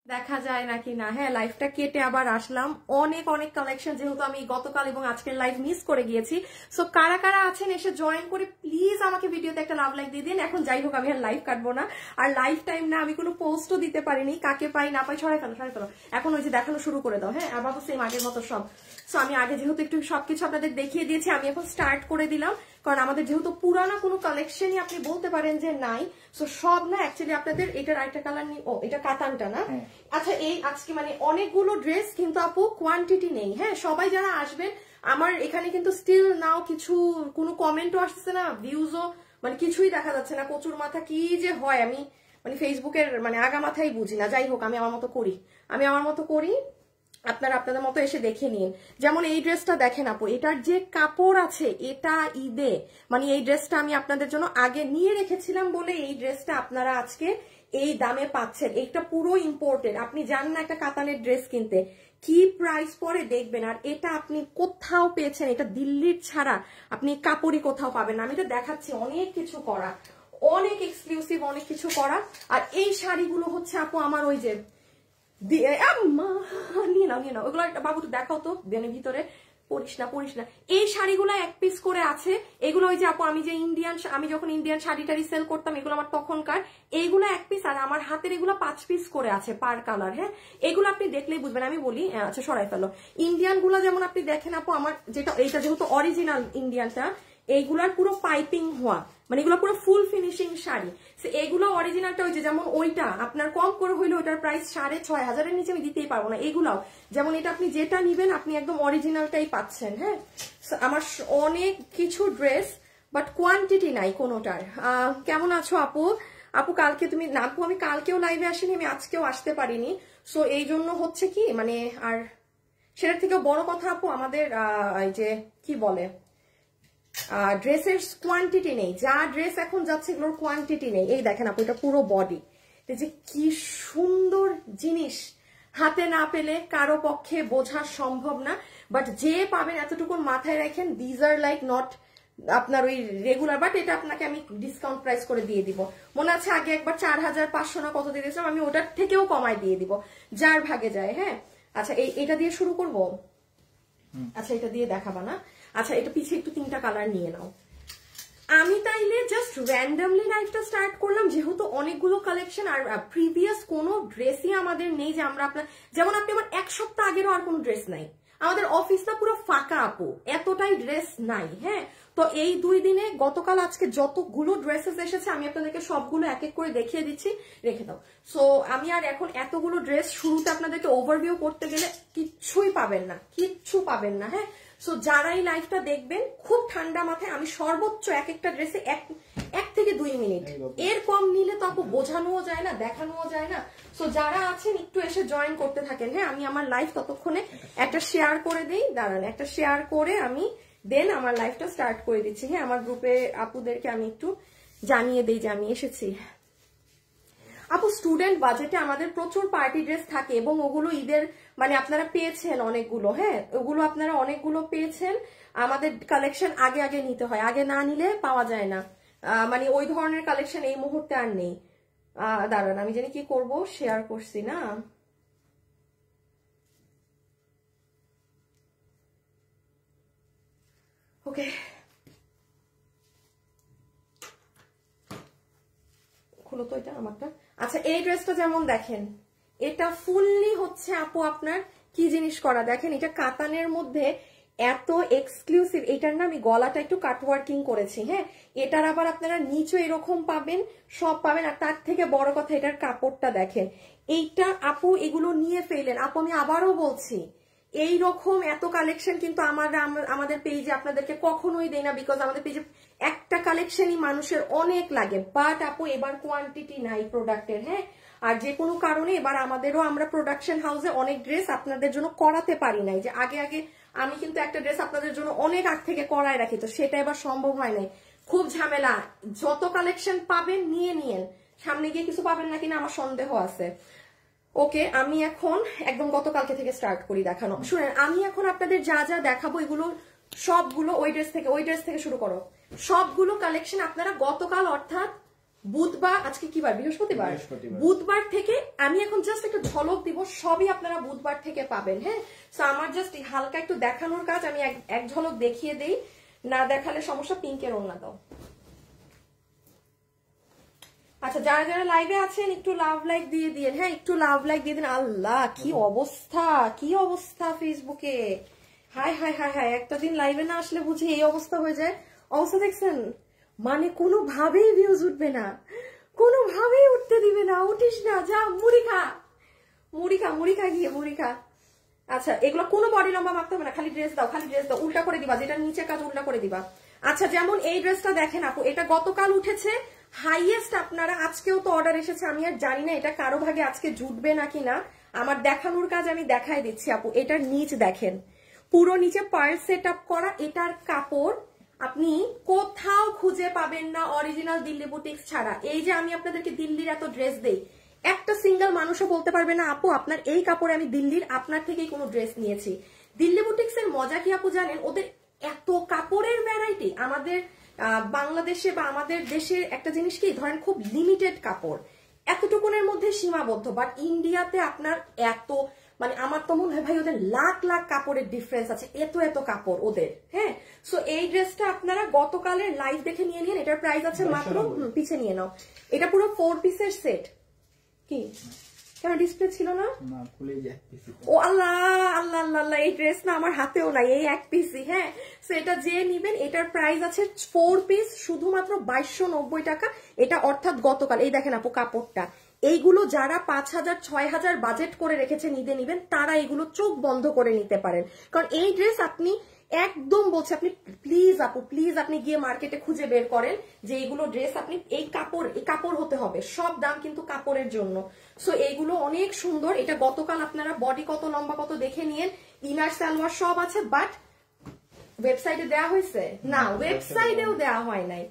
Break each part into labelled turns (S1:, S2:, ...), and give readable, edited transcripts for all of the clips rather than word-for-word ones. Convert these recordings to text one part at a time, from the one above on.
S1: দেখা যায় নাকি না। হ্যাঁ, লাইভটা কেটে আবার আসলাম। অনেক অনেক কালেকশন, যেহেতু আমি গতকাল এবং আজকের লাইভ মিস করে গিয়েছি। সো কারা কারা আছেন এসে জয়েন করে প্লিজ আমাকে ভিডিওতে একটা লাভ লাইক দিয়ে দিন। এখন যাই হোক, আমি আর লাইভ কাটবো না, আর লাইভ টাইম না, আমি কোনো পোস্টও দিতে পারিনি। কাকে পাই না পাই সরাই ফেলো। এখন ওই যে দেখানো শুরু করে দাও। হ্যাঁ, আবার সেম আগের মতো সব। সো আমি আগে যেহেতু একটু সবকিছু আপনাদের দেখিয়ে দিয়েছি, আমি এখন স্টার্ট করে দিলাম, কারণ আমাদের যেহেতু পুরানো কোনো কালেকশনই আপনি বলতে পারেন যে নাই। সো সব না, অ্যাকচুয়ালি আপনাদের এটার আরেকটা কালার নেই। ও, এটা কাতানটা না? আচ্ছা, এই আজকে মানে অনেকগুলো ড্রেস, কিন্তু আপু কোয়ান্টিটি নেই। হ্যাঁ, সবাই যারা আসবেন আমার এখানে কিন্তু স্টিল নাও কিছু কোনো কমেন্টও আসছে না, ভিউজও মানে কিছুই দেখা যাচ্ছে না। কচুর মাথা কি যে হয়, আমি মানে ফেসবুকের মানে আগা মাথাই বুঝি না। যাই হোক, আমি আমার মতো করি, আপনারা আপনাদের মতো এসে দেখে নিন। যেমন এই ড্রেসটা দেখেন আপু, এটার যে কাপড় আছে, এটা ঈদে মানে এই ড্রেসটা আমি আপনাদের জন্য আগে নিয়ে রেখেছিলাম বলে এই ড্রেসটা আপনারা আজকে এই দামে পাচ্ছেন। এটা পুরো ইম্পোর্টেড। আপনি জানেন না একটা কাতানের ড্রেস কিনতে কি প্রাইস পরে দেখবেন, আর এটা আপনি কোথাও পেয়েছেন, এটা দিল্লির ছাড়া আপনি কাপড়ই কোথাও পাবেন না। আমি তো দেখাচ্ছি অনেক কিছু করা, অনেক এক্সক্লুসিভ অনেক কিছু করা। আর এই শাড়িগুলো হচ্ছে আপু আমার ওই যে নিয়ে নাও ওগুলো বাবু, তো দেখাও তো ভিতরে। পরিস না। এই শাড়িগুলো এক পিস করে আছে। এগুলো ওই যে আপু আমি যখন ইন্ডিয়ান শাড়ি টাড়ি সেল করতাম, এগুলো আমার তখনকার। এইগুলো এক পিস, আর আমার হাতের এগুলো 5 পিস করে আছে পার কালার। হ্যাঁ, এগুলো আপনি দেখলেই বুঝবেন। আমি বলি, আচ্ছা সরাই ফেলো। ইন্ডিয়ান গুলা যেমন আপনি দেখেন আপু, আমার যেটা এইটা যেহেতু অরিজিনাল ইন্ডিয়ানটা, এইগুলার পুরো পাইপিং হওয়া, মানে এগুলো পুরো ফুল ফিনিশিং শাড়ি। এগুলো অরিজিনালটা ওই যে যেমন ওইটা আপনার কম করে হইলে ওটার প্রাইস 6,500 নিচে আমি দিতেই পারবো না। এগুলাও যেমন এটা আপনি যেটা নিবেন আপনি একদম অরিজিনালটাই পাচ্ছেন। হ্যাঁ, আমার অনেক কিছু ড্রেস, বাট কোয়ান্টিটি নাই কোনোটার। কেমন আছো আপু? আপু কালকে তুমি না আপু, আমি কালকেও লাইভে আসিনি, আমি আজকেও আসতে পারিনি। সো এই জন্য হচ্ছে কি মানে, আর সেটার থেকেও বড় কথা আপু, আমাদের এই যে কি বলে ড্রেসের কোয়ান্টিটি নেই। যা ড্রেস এখন যাচ্ছে এগুলোর কোয়ান্টিটি নেই। এই দেখেন আপু, এটা পুরো বডি, যে কি সুন্দর জিনিস, হাতে না পেলে কারো পক্ষে বোঝা সম্ভব না। বাট যে পাবেন এতটুকু মাথায় রাখেন, দিজ আর লাইক নট আপনার ওই রেগুলার, বাট এটা আপনাকে আমি ডিসকাউন্ট প্রাইস করে দিয়ে দিব। মনে আছে আগে একবার 4,500 না কত দিয়ে দিয়েছিলাম, আমি ওটার থেকেও কমায় দিয়ে দিব, যার ভাগে যায়। হ্যাঁ, আচ্ছা এটা দিয়ে শুরু করব। আচ্ছা, এটা দিয়ে দেখাবা না? আচ্ছা, এটা পিছিয়ে একটু 3টা কালার নিয়ে নাও। আমি তাইলে জাস্ট র্যান্ডমলি লাইভটা স্টার্ট করলাম, যেহেতু অনেকগুলো কালেকশন, আর প্রিভিয়াস কোনো ড্রেসই আমাদের নেই যে আমরা আপনার, যেমন আপনি আমার 1 সপ্তাহ আগেরও আর কোনো ড্রেস নাই। আমাদের অফিসটা পুরো ফাঁকা আপু, এতটাই ড্রেস নাই। হ্যাঁ, তো এই 2 দিনে গতকাল আজকে যতগুলো ড্রেসেস এসেছে আমি আপনাদেরকে সবগুলো এক এক করে দেখিয়ে দিচ্ছি, রেখে দাও। সো আমি আর এখন এতগুলো ড্রেস শুরুতে আপনাদেরকে ওভারভিউ করতে গেলে কিচ্ছু পাবেন না। হ্যাঁ, সো যারা এই লাইভটা দেখবেন খুব ঠান্ডা মাথায়, আমি সর্বোচ্চ এক একটা ড্রেসে 1 থেকে 2 মিনিট, এর কম নিলে তো আপু বোঝানোও যায় না, দেখানোও যায় না। সো যারা আছেন একটু এসে জয়েন করতে থাকেন। হ্যাঁ, আমি আমার লাইভ ততক্ষণে একটা শেয়ার করে দিই, দাঁড়ান একটা শেয়ার করে আমি দেন আমার লাইভটা স্টার্ট করে দিচ্ছি। হ্যাঁ, আমার গ্রুপে আপুদেরকে আমি একটু জানিয়ে দিই যে আমি এসেছি। আপু স্টুডেন্ট বাজেটে আমাদের প্রচুর পার্টি ড্রেস থাকে, এবং ওগুলো ঈদের মানে আপনারা পেয়েছেন অনেকগুলো। হ্যাঁ, ওগুলো আপনারা অনেকগুলো পেয়েছেন। আমাদের কালেকশন আগে নিতে হয়, আগে না নিলে পাওয়া যায় না। মানে ওই ধরনের কালেকশন এই মুহূর্তে আর নেই। দাঁড়ান, আমি জানি কি করব, শেয়ার করছি না। ওকে, খুলো তো এটা আমারটা। আচ্ছা, এই ড্রেসটা যেমন দেখেন, এটা ফুললি হচ্ছে আপু আপনার কি জিনিস করা, দেখেন এটা কাতানের মধ্যে এত এক্সক্লুসিভ। এটার না আমি গলাটা একটু কাটওয়ার্কিং করেছি। হ্যাঁ, এটার আবার আপনারা নিচে এরকম পাবেন, সব পাবেন। আর তার থেকে বড় কথা, এটার কাপড়টা দেখেন। এইটা আপু এগুলো নিয়ে ফেলেন আপু, আমি আবারও বলছি, এই রকম এত কালেকশন কিন্তু আমাদের পেজে আপনাদেরকে কখনোই দেই না, বিকজ আমাদের পেজে একটা কালেকশনই মানুষের অনেক লাগে। বাট আপু এবার কোয়ান্টিটি নাই প্রোডাক্টের। হ্যাঁ, আর যে কোনো কারণে এবার আমাদেরও আমরা প্রোডাকশন হাউসে অনেক ড্রেস আপনাদের জন্য করাতে পারি নাই। যে আগে আমি কিন্তু একটা ড্রেস আপনাদের জন্য অনেক আগ থেকে করায় রাখি, তো সেটা এবার সম্ভব হয় নাই। খুব ঝামেলা। যত কালেকশন পাবেন নিয়েন, সামনে গিয়ে কিছু পাবেন না কিনা আমার সন্দেহ আছে। ওকে, আমি এখন একদম গতকালকে থেকে স্টার্ট করি দেখানো। শুনেন, আমি এখন আপনাদের যা যা দেখাবো এগুলো সবগুলো ওই ড্রেস থেকে শুরু করো। সবগুলো কালেকশন আপনারা গতকাল অর্থাৎ বুধবার, আজকে কি বার? বৃহস্পতিবার। বুধবার থেকে আমি এখন জাস্ট একটা ঝলক দিব, সবই আপনারা বুধবার থেকে পাবেন। হ্যাঁ, সো আমার জাস্ট হালকা একটু দেখানোর কাজ, আমি এক ঝলক দেখিয়ে দেই, না দেখালে সমস্যা। পিঙ্কের ওড়না দাও। আচ্ছা, যারা যারা লাইভে আছেন একটু লাভ লাইক দিয়ে দিন। হ্যাঁ, একটু লাভ লাইক দিয়ে দিন। আল্লাহ কি অবস্থা, কি অবস্থা ফেসবুকে। হাই হাই হাই হাই, একটা দিন লাইভে না আসলে বুঝি এই অবস্থা হয়ে যায়। অবস্থা দেখছেন, মানে কোনোভাবেই ভিউজ উঠবে না, কোনোভাবেই উঠতে দিবে না। উঠিস না, যা মুড়ি খা, মুড়ি খা, মুড়ি খা, গিয়ে মুড়ি খা। আচ্ছা, এগুলো কোনো বডি লম্বা মাপতে হবে না, খালি ড্রেস দাও, খালি ড্রেস দাও। উল্টা করে দিবা, যেটা নিচে কাজ উল্টা করে দিবা। আচ্ছা, যেমন এই ড্রেসটা দেখেন আপু, এটা গতকাল উঠেছে হাইয়েস্ট। আপনারা আজকেও তো অর্ডার এসেছে, আমি আর জানি না এটা কারো ভাগে আজকে জুটবে নাকি না। আমার দেখানোর কাজ আমি দেখাই দিচ্ছি আপু। এটার নিচ দেখেন, পুরো নিচে পার্ল সেট আপ করা। এটার কাপড় আপনি কোথাও খুঁজে পাবেন না অরিজিনাল দিল্লি বুটিক্স ছাড়া। এই যে আমি আপনাদেরকে দিল্লির এত ড্রেস দেই, একটা সিঙ্গেল মানুষও বলতে পারবে না আপু আপনার এই কাপড়ে আমি দিল্লির আপনার থেকেই কোনো ড্রেস নিয়েছি। দিল্লি বুটিক্স এর মজা কি আপু জানেন? ওদের এত কাপড়ের ভ্যারাইটি। আমাদের বাংলাদেশে বা আমাদের দেশের একটা জিনিস কি, ধরেন খুব লিমিটেড কাপড়, এতটুকুনের মধ্যে সীমাবদ্ধ। বাট ইন্ডিয়াতে আপনার এত, মানে আমার তো মনে হয় ভাই ওদের লাখ লাখ কাপড়ের ডিফারেন্স আছে, এত এত কাপড় ওদের। হ্যাঁ, সো এই ড্রেসটা আপনারা গতকালের লাইভ দেখে নিয়ে নিন। এটার প্রাইস আছে মাত্র, পিছে নিয়ে নাও, এটা পুরো 4 পিসের সেট। কি কেন ডিসপ্লে ছিল না? ও আল্লাহ আল্লাহ আল্লাহ, এই ড্রেস না আমার হাতেও নাই, এই এক পিসই। হ্যাঁ, সো এটা যে নিবেন, এটার প্রাইস আছে 4 পিস শুধুমাত্র 2290 টাকা। এটা অর্থাৎ গতকাল। এই দেখেন আপু কাপড়টা, এইগুলো যারা 5000 6000 বাজেট করে রেখেছে নিতে নিবেন, তারা এগুলো চোখ বন্ধ করে নিতে পারেন। কারণ এই ড্রেস আপনি একদম বলছে, আপনি প্লিজ আপু প্লিজ আপনি গিয়ে মার্কেটে খুঁজে বের করেন যে এইগুলো ড্রেস আপনি এই কাপড় হতে হবে। সব দাম কিন্তু কাপড়ের জন্য। সো এইগুলো অনেক সুন্দর। এটা গতকাল আপনারা বডি কত লম্বা কত দেখে নিয়েন, ইনার সালোয়ার সব আছে। বাট ওয়েবসাইটে দেওয়া হয়েছে না, ওয়েবসাইটেও দেওয়া হয় নাই।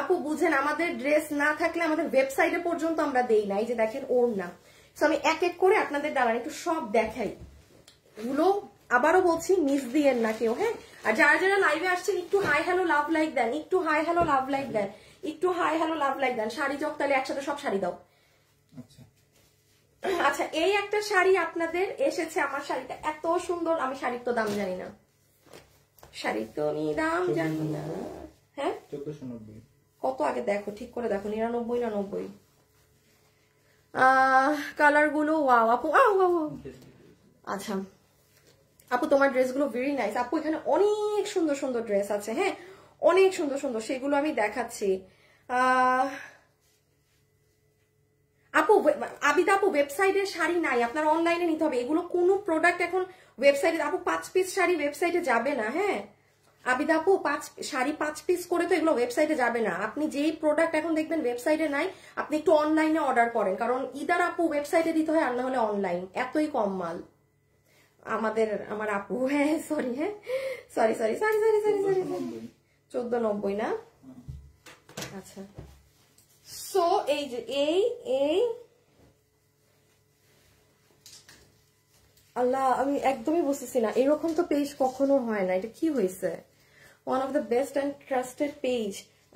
S1: আপু বুঝেন, আমাদের ড্রেস না থাকলে আমাদের ওয়েবসাইটে পর্যন্ত আমরা দেই না। এই যে দেখেন ওড়না। সো আমি এক এক করে আপনাদের দাঁড়ান একটু সব দেখাই। এগুলো আবারও বলছি, মিস দিয়েন না কেউ। হ্যাঁ, আর যারা যারা লাইভে আসছেন একটু হাই হ্যালো লাভ লাইক দেন, একটু হাই হ্যালো লাভ লাইক দেন, একটু হাই হ্যালো লাভ লাইক দেন। শাড়ি জগতালে একসাথে সব শাড়ি দাও। আচ্ছা, এই একটা শাড়ি আপনাদের এসেছে। আমার শাড়িটা এত সুন্দর, আমি শাড়ির তো দাম জানি না, শাড়ির তো আমি দাম জানি না। হ্যাঁ, 1490 কত আগে দেখো, ঠিক করে দেখো, 99 না 90। কালার গুলো ওয়াও আপু, আচ্ছা আপু তোমার ড্রেসগুলো ভেরি নাইস আপু। এখানে অনেক সুন্দর সুন্দর ড্রেস আছে। হ্যাঁ, অনেক সুন্দর সুন্দর, সেগুলো আমি দেখাচ্ছি। আপু আবিদা আপু, ওয়েবসাইটের শাড়ি নাই, আপনার অনলাইনে নিতে হবে। এগুলো কোনো প্রোডাক্ট এখন ওয়েবসাইটে আপু 5 পিস শাড়ি ওয়েবসাইটে যাবে না। হ্যাঁ আবিদা আপু, 5 পিস করে তো এগুলো ওয়েবসাইটে যাবে না। আপনি যেই প্রোডাক্ট এখন দেখবেন ওয়েবসাইটে নাই, আপনি একটু অনলাইনে অর্ডার করেন। কারণ ইদার আপু ওয়েবসাইটে দিতে হয়, আর না হলে অনলাইন। এতই কম মাল আমার আপু। হ্যাঁ সরি, হ্যাঁ sorry sorry sorry sorry sorry sorry 1490 না? আচ্ছা, সো এই যে এই আল্লাহ, আমি একদমই বুঝতেছি না, এরকম তো পেজ কখনো হয় না। এটা কি হয়েছে? One of the best and trusted page.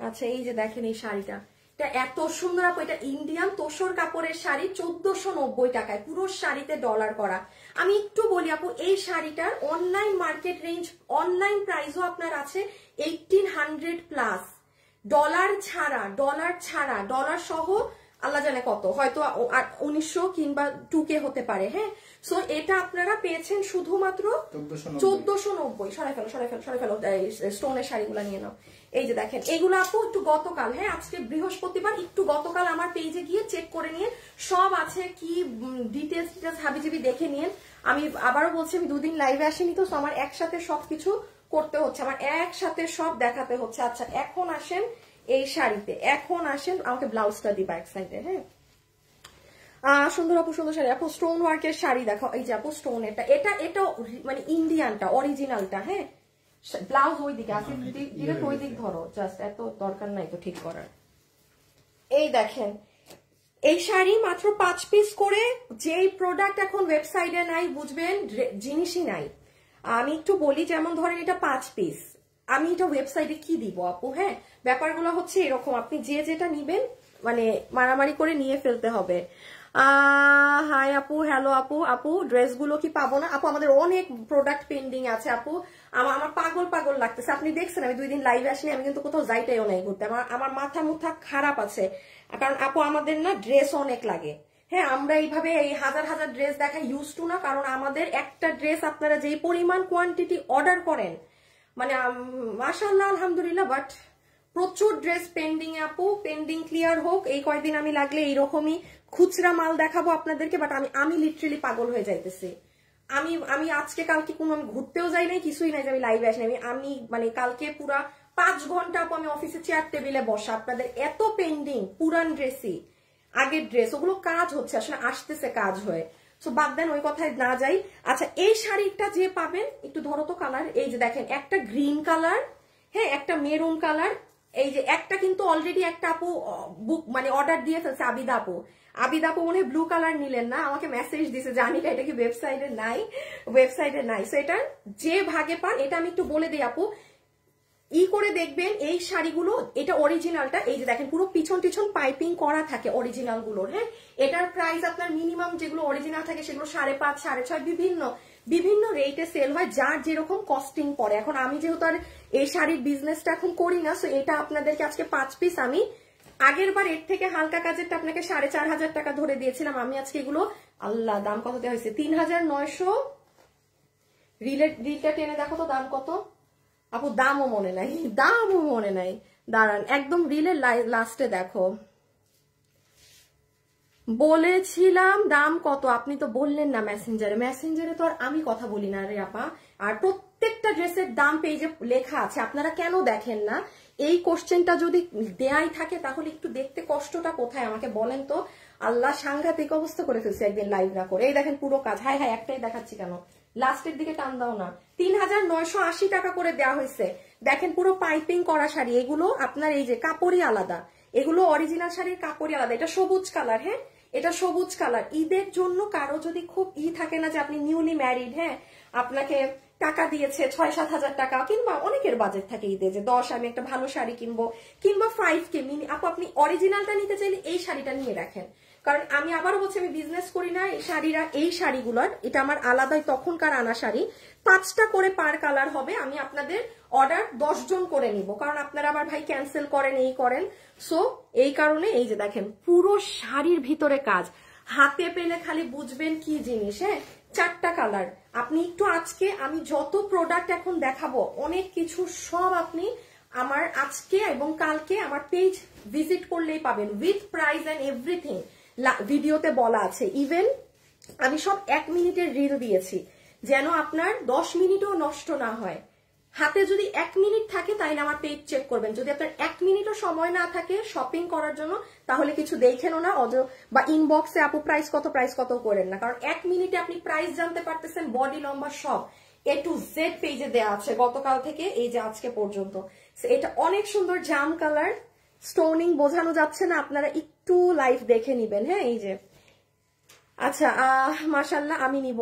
S1: আচ্ছা, এই যে দেখেন এই শাড়িটা, এটা এত সুন্দর আপু। এটা ইন্ডিয়ান তোসর কাপড়ের শাড়ি, 1490 টাকায়, পুরো শাড়িতে ডলার করা। আমি একটু বলি আপু, এই শাড়িটার অনলাইন মার্কেট রেঞ্জ, অনলাইন প্রাইসও আপনার আছে 1800 প্লাস। ডলার ছাড়া, ডলার সহ আল্লাহ জানে কত, হয়তো 1900 কিংবা 2K হতে পারে। হ্যাঁ, সো এটা আপনারা পেয়েছেন শুধুমাত্র 1490। সরাই ফেলো স্টোনের শাড়িগুলো নিয়ে নাও। এই যে দেখেন, এগুলো আপু একটু গতকাল, হ্যাঁ আজকে বৃহস্পতিবার, একটু গতকাল আমার পেজে গিয়ে চেক করে নিয়ে সব আছে, কি ডিটেলস হাবিজাবি দেখে নিন। আমি আবারও বলছি, আমি 2 দিন লাইভে আসিনি তো, আমার একসাথে সবকিছু করতে হচ্ছে, আমার একসাথে সব দেখাতে হচ্ছে। আচ্ছা, এখন আসেন এই শাড়িতে, এখন আসেন, আমাকে ব্লাউজটা দিবা এক সাইডে। হ্যাঁ, সুন্দর আপু, সুন্দর শাড়ি আপু। স্টোন ওয়ার্কের শাড়ি দেখো, এই যে আপু স্টোন, এটা মানে ইন্ডিয়ানটা, অরিজিনালটা। হ্যাঁ, ব্লাউজ ওই দিকে আছে, ডিরেক্ট ওই দিক ধরো, জাস্ট এত দরকার নাই তো ঠিক করার। এই দেখেন, এই শাড়ি মাত্র 5 পিস করে। যেই প্রোডাক্ট এখন ওয়েবসাইটে নাই, বুঝবেন জিনিসই নাই। আমি একটু বলি, যেমন ধরেন এটা 5 পিস, আমি এটা ওয়েবসাইটে কি দিব আপু? হ্যাঁ, ব্যাপারগুলো হচ্ছে এরকম, আপনি যে যেটা নিবেন মানে মারামারি করে নিয়ে ফেলতে হবে। হাই আপু, হ্যালো আপু। আপু ড্রেসগুলো কি পাবো না? আপু আমাদের অনেক প্রোডাক্ট পেন্ডিং আছে আপু, আমার পাগল পাগল লাগতেছে। আপনি দেখছেন আমি 2 দিন লাইভে আসিনি, আমি কিন্তু কোথাও যাইটাইও নাই ঘুরতে, আমার মাথা মুথা খারাপ আছে। কারণ আপু আমাদের না ড্রেস অনেক লাগে। হ্যাঁ, আমরা এইভাবে এই হাজার হাজার ড্রেস দেখা ইউজ টু না, কারণ আমাদের একটা ড্রেস আপনারা যেই পরিমাণ কোয়ান্টিটি অর্ডার করেন, মানে মাশাআল্লাহ আলহামদুলিল্লাহ, বাট প্রচুর ড্রেস পেন্ডিং আপু। পেন্ডিং ক্লিয়ার হোক, এই কয়েকদিন আমি লাগলে এইরকমই খুচরা মাল দেখাবো আপনাদেরকে, বাট আমি লিটারেলি পাগল হয়ে যাইতেছি। আমি আজকে কালকে কোনো আমি ঘুরতেও যাই নাই, কিছুই নাই যে আমি লাইভে আসি। আমি মানে কালকে পুরা 5 ঘন্টা আপু আমি অফিসে চেয়ার টেবিলে বসা, আপনাদের এত পেন্ডিং পুরান ড্রেসই, আগের ড্রেস, ওগুলো কাজ হচ্ছে, আসলে আসতেছে কাজ হয়ে। সো বাদ দেন, ওই কথায় না যাই। আচ্ছা, এই শাড়িটা যে পাবেন, একটু ধরো তো কালার, এই যে দেখেন একটা গ্রিন কালার, হ্যাঁ একটা মেরুন কালার, এই যে একটা কিন্তু অলরেডি একটা আপু বুক মানে অর্ডার দিয়ে ফেলছে, আবিদা আপু। আবিদা আপু মনে হয় ব্লু কালার নিলেন না, আমাকে মেসেজ দিছে, জানি না এটা কি ওয়েবসাইটে নাই। সো এটা যে ভাগে পান, এটা আমি একটু বলে দিই আপু, করে দেখবেন এই শাড়িগুলো, এটা অরিজিনালটা, এই যে দেখেন পুরো পিছন টিছন পাইপিং করা থাকে অরিজিনাল গুলোর। হ্যাঁ, এটার প্রাইস আপনার মিনিমাম যেগুলো অরিজিনাল থাকে সেগুলো 5.5, 6.5 বিভিন্ন রেটে সেল হয়, যার যেরকম কস্টিং পড়ে। এখন আমি যেহেতু আর এই শাড়ির বিজনেসটা এখন করি না, সো এটা আপনাদেরকে আজকে 5 পিস, আমি আগের বার এর থেকে হালকা কাজেরটা আপনাকে 4,500 টাকা ধরে দিয়েছিলাম, আমি আজকে এগুলো, আল্লাহ দাম কত দেওয়া হয়েছে, 3,900। রিলটা টেনে দেখো তো দাম কত আপু, দামও মনে নাই, দাঁড়ান একদম রিলের লাস্টে দেখো, বলেছিলাম দাম কত, আপনি তো বললেন না মেসেঞ্জারে তো আর আমি কথা বলি না রে আপা। আর প্রত্যেকটা ড্রেসের দাম পেজে লেখা আছে, আপনারা কেন দেখেন না? এই কোশ্চেনটা যদি দেয়াই থাকে তাহলে একটু দেখতে কষ্টটা কোথায় আমাকে বলেন তো। আল্লাহ, সাংঘাতিক অবস্থা করে ফেলছে একদিন লাইভ না করে। এই দেখেন পুরো কাজ, হাই একটাই দেখাচ্ছি কেন, লাস্টের দিকে টান দাও না। 3,980 টাকা করে দেওয়া হয়েছে। দেখেন পুরো পাইপিং করা শাড়ি, এগুলো আপনার এই যে কাপড়ই আলাদা, এগুলো অরিজিনাল শাড়ির কাপড়ই আলাদা। এটা সবুজ কালার, হ্যাঁ এটা সবুজ কালার। ঈদের জন্য কারো যদি খুব থাকে না যে আপনি নিউলি ম্যারিড, হ্যাঁ আপনাকে টাকা দিয়েছে 6-7 হাজার টাকা, কিংবা অনেকের বাজেট থাকে ঈদে যে 10 আমি একটা ভালো শাড়ি কিনবো, কিংবা 5K আপু, আপনি অরিজিনালটা নিতে চাইলে এই শাড়িটা নিয়ে রাখেন। কারণ আমি আবারও বলছি, আমি বিজনেস করি না, এই শাড়িগুলোর, এটা আমার আলাদাই তখনকার আনা শাড়ি, 5টা করে পার কালার হবে। আমি আপনাদের অর্ডার 10 জন করে নিব, কারণ আপনারা আবার ভাই ক্যান্সেল করেন, এই করেন। সো এই কারণে এই যে দেখেন পুরো শাড়ির ভিতরে কাজ, হাতে পেলে খালি বুঝবেন কি জিনিস। হ্যাঁ, 4টা কালার। আপনি একটু আজকে আমি যত প্রোডাক্ট এখন দেখাবো, অনেক কিছু সব আপনি আমার আজকে এবং কালকে আমার পেজ ভিজিট করলেই পাবেন, উইথ প্রাইস এন্ড এভরিথিং ভিডিওতে বলা আছে। ইভেন আমি সব 1 মিনিটের রিল দিয়েছি, যেন আপনার 10 মিনিটও নষ্ট না হয়। হাতে যদি 1 মিনিট থাকে তাইলে আমার পেজ চেক করবেন, যদি আপনার 1 মিনিটও সময় না থাকে শপিং করার জন্য, তাহলে কিছু দেখেনও না, বা ইনবক্সে আপু প্রাইস কত করেন না, কারণ 1 মিনিটে আপনি প্রাইস জানতে পারতেছেন, বডি লম্বা সব A to Z পেজে দেওয়া আছে গতকাল থেকে এই যে আজকে পর্যন্ত। এটা অনেক সুন্দর জাম কালার, স্টোনিং বোঝানো যাচ্ছে না, আপনারা একটু লাইভ দেখে নিবেন। হ্যাঁ, এই যে আচ্ছা, মাশাআল্লাহ আমি নিব,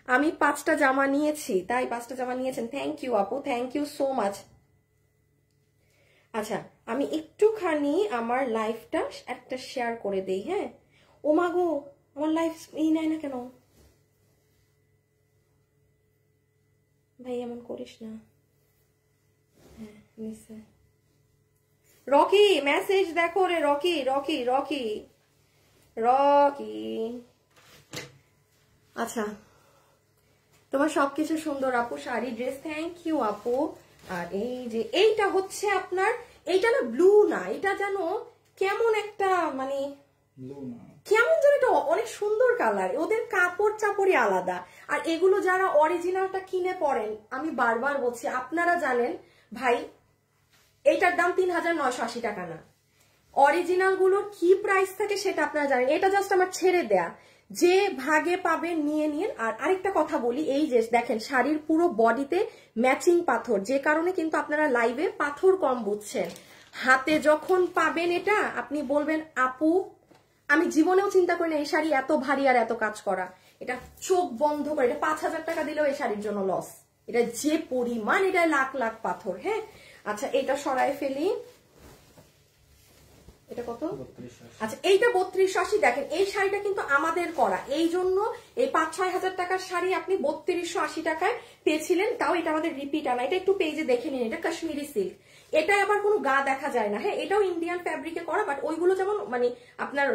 S1: আমি 5টা জামা নিয়েছি, তাই 5টা জামা নিয়েছেন, থ্যাংক ইউ আপু, থ্যাংক ইউ সো মাচ। আচ্ছা, আমি একটুখানি আমার লাইফটা একটা শেয়ার করে দেই। হ্যাঁ, ও মা গো, আমার লাইফ এই নেয় না কেন ভাই, এমন করিস না। হ্যাঁ নিশ্চয়, রকি মেসেজ দেখো রে, রকি। আচ্ছা, তোমার সবকিছু সুন্দর আপু, শাড়ি ড্রেস, থ্যাংক ইউ আপু। আর এই যে এইটা হচ্ছে আপনার, এইটা না ব্লু না, এটা যেন কেমন একটা মানে কেমন যেন, এটা অনেক সুন্দর কালার, ওদের কাপড় চাপড়ই আলাদা। আর এগুলো যারা অরিজিনালটা কিনে পরেন, আমি বারবার বলছি, আপনারা জানেন ভাই এইটার দাম 3,980 টাকা না, অরিজিনাল গুলোর কি প্রাইস থাকে সেটা আপনারা জানেন। এটা জাস্ট আমার ছেড়ে দেয়া, যে ভাগে পাবেন নিয়ে নিন। আর আরেকটা কথা বলি, এই যে দেখেন শাড়ির পুরো বডিতে ম্যাচিং পাথর, যে কারণে কিন্তু আপনারা লাইভে পাথর কম বুঝছেন। হাতে যখন পাবেন এটা আপনি বলবেন, আপু আমি জীবনেও চিন্তা করি না এই শাড়ি এত ভারী আর এত কাজ করা। এটা চোখ বন্ধ করে, এটা 5,000 টাকা দিলেও এই শাড়ির জন্য লস, এটা যে পরিমাণ, এটা লাখ লাখ পাথর। হ্যাঁ, আচ্ছা এটা সরাই ফেলি। এটা কত? আচ্ছা এইটা 3280। দেখেন এই শাড়িটা কিন্তু আমাদের করা, এই জন্য এই 5-6 হাজার টাকার শাড়ি আপনি 3280 টাকায় পেয়েছিলেন। তাও এটা আমাদের রিপিট আনা, এটা একটু পেজে দেখে নিন। এটা কাশ্মীরি সিল্ক, এটা আবার কোনো গা দেখা যায় না। হ্যাঁ এটাও ইন্ডিয়ান ফ্যাব্রিকে করা, বাট ওইগুলো যেমন মানে আপনার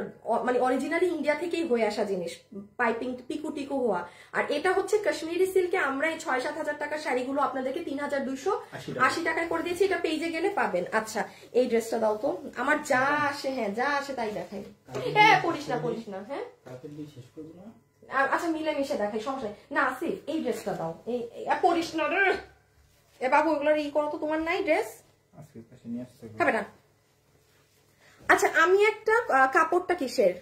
S1: মানে অরিজিনালি ইন্ডিয়া থেকেই হয়ে আসা জিনিস, পাইপিং পিকু টিকু হওয়া। আর এটা হচ্ছে কাশ্মীরি সিল্কে আমরা এই 6-7 হাজার টাকার শাড়িগুলো আপনাদেরকে 3280 টাকায় করে দিয়েছি। এটা পেজে গেলে পাবেন। আচ্ছা এই ড্রেসটা দাও তো, আমার যা আসে, হ্যাঁ যা আসে তাই দেখাই। হ্যাঁ পড়িস না, হ্যাঁ আচ্ছা মিলেমিশে দেখাই, সমস্যা নেই। না আসিফ এই ড্রেসটা দাও, এই পড়িস না রে এ বাবু, ওগুলোর ই করো তো, তোমার নাই ড্রেস খাবে না। আচ্ছা আমি একটা কাপড়টা কিসের,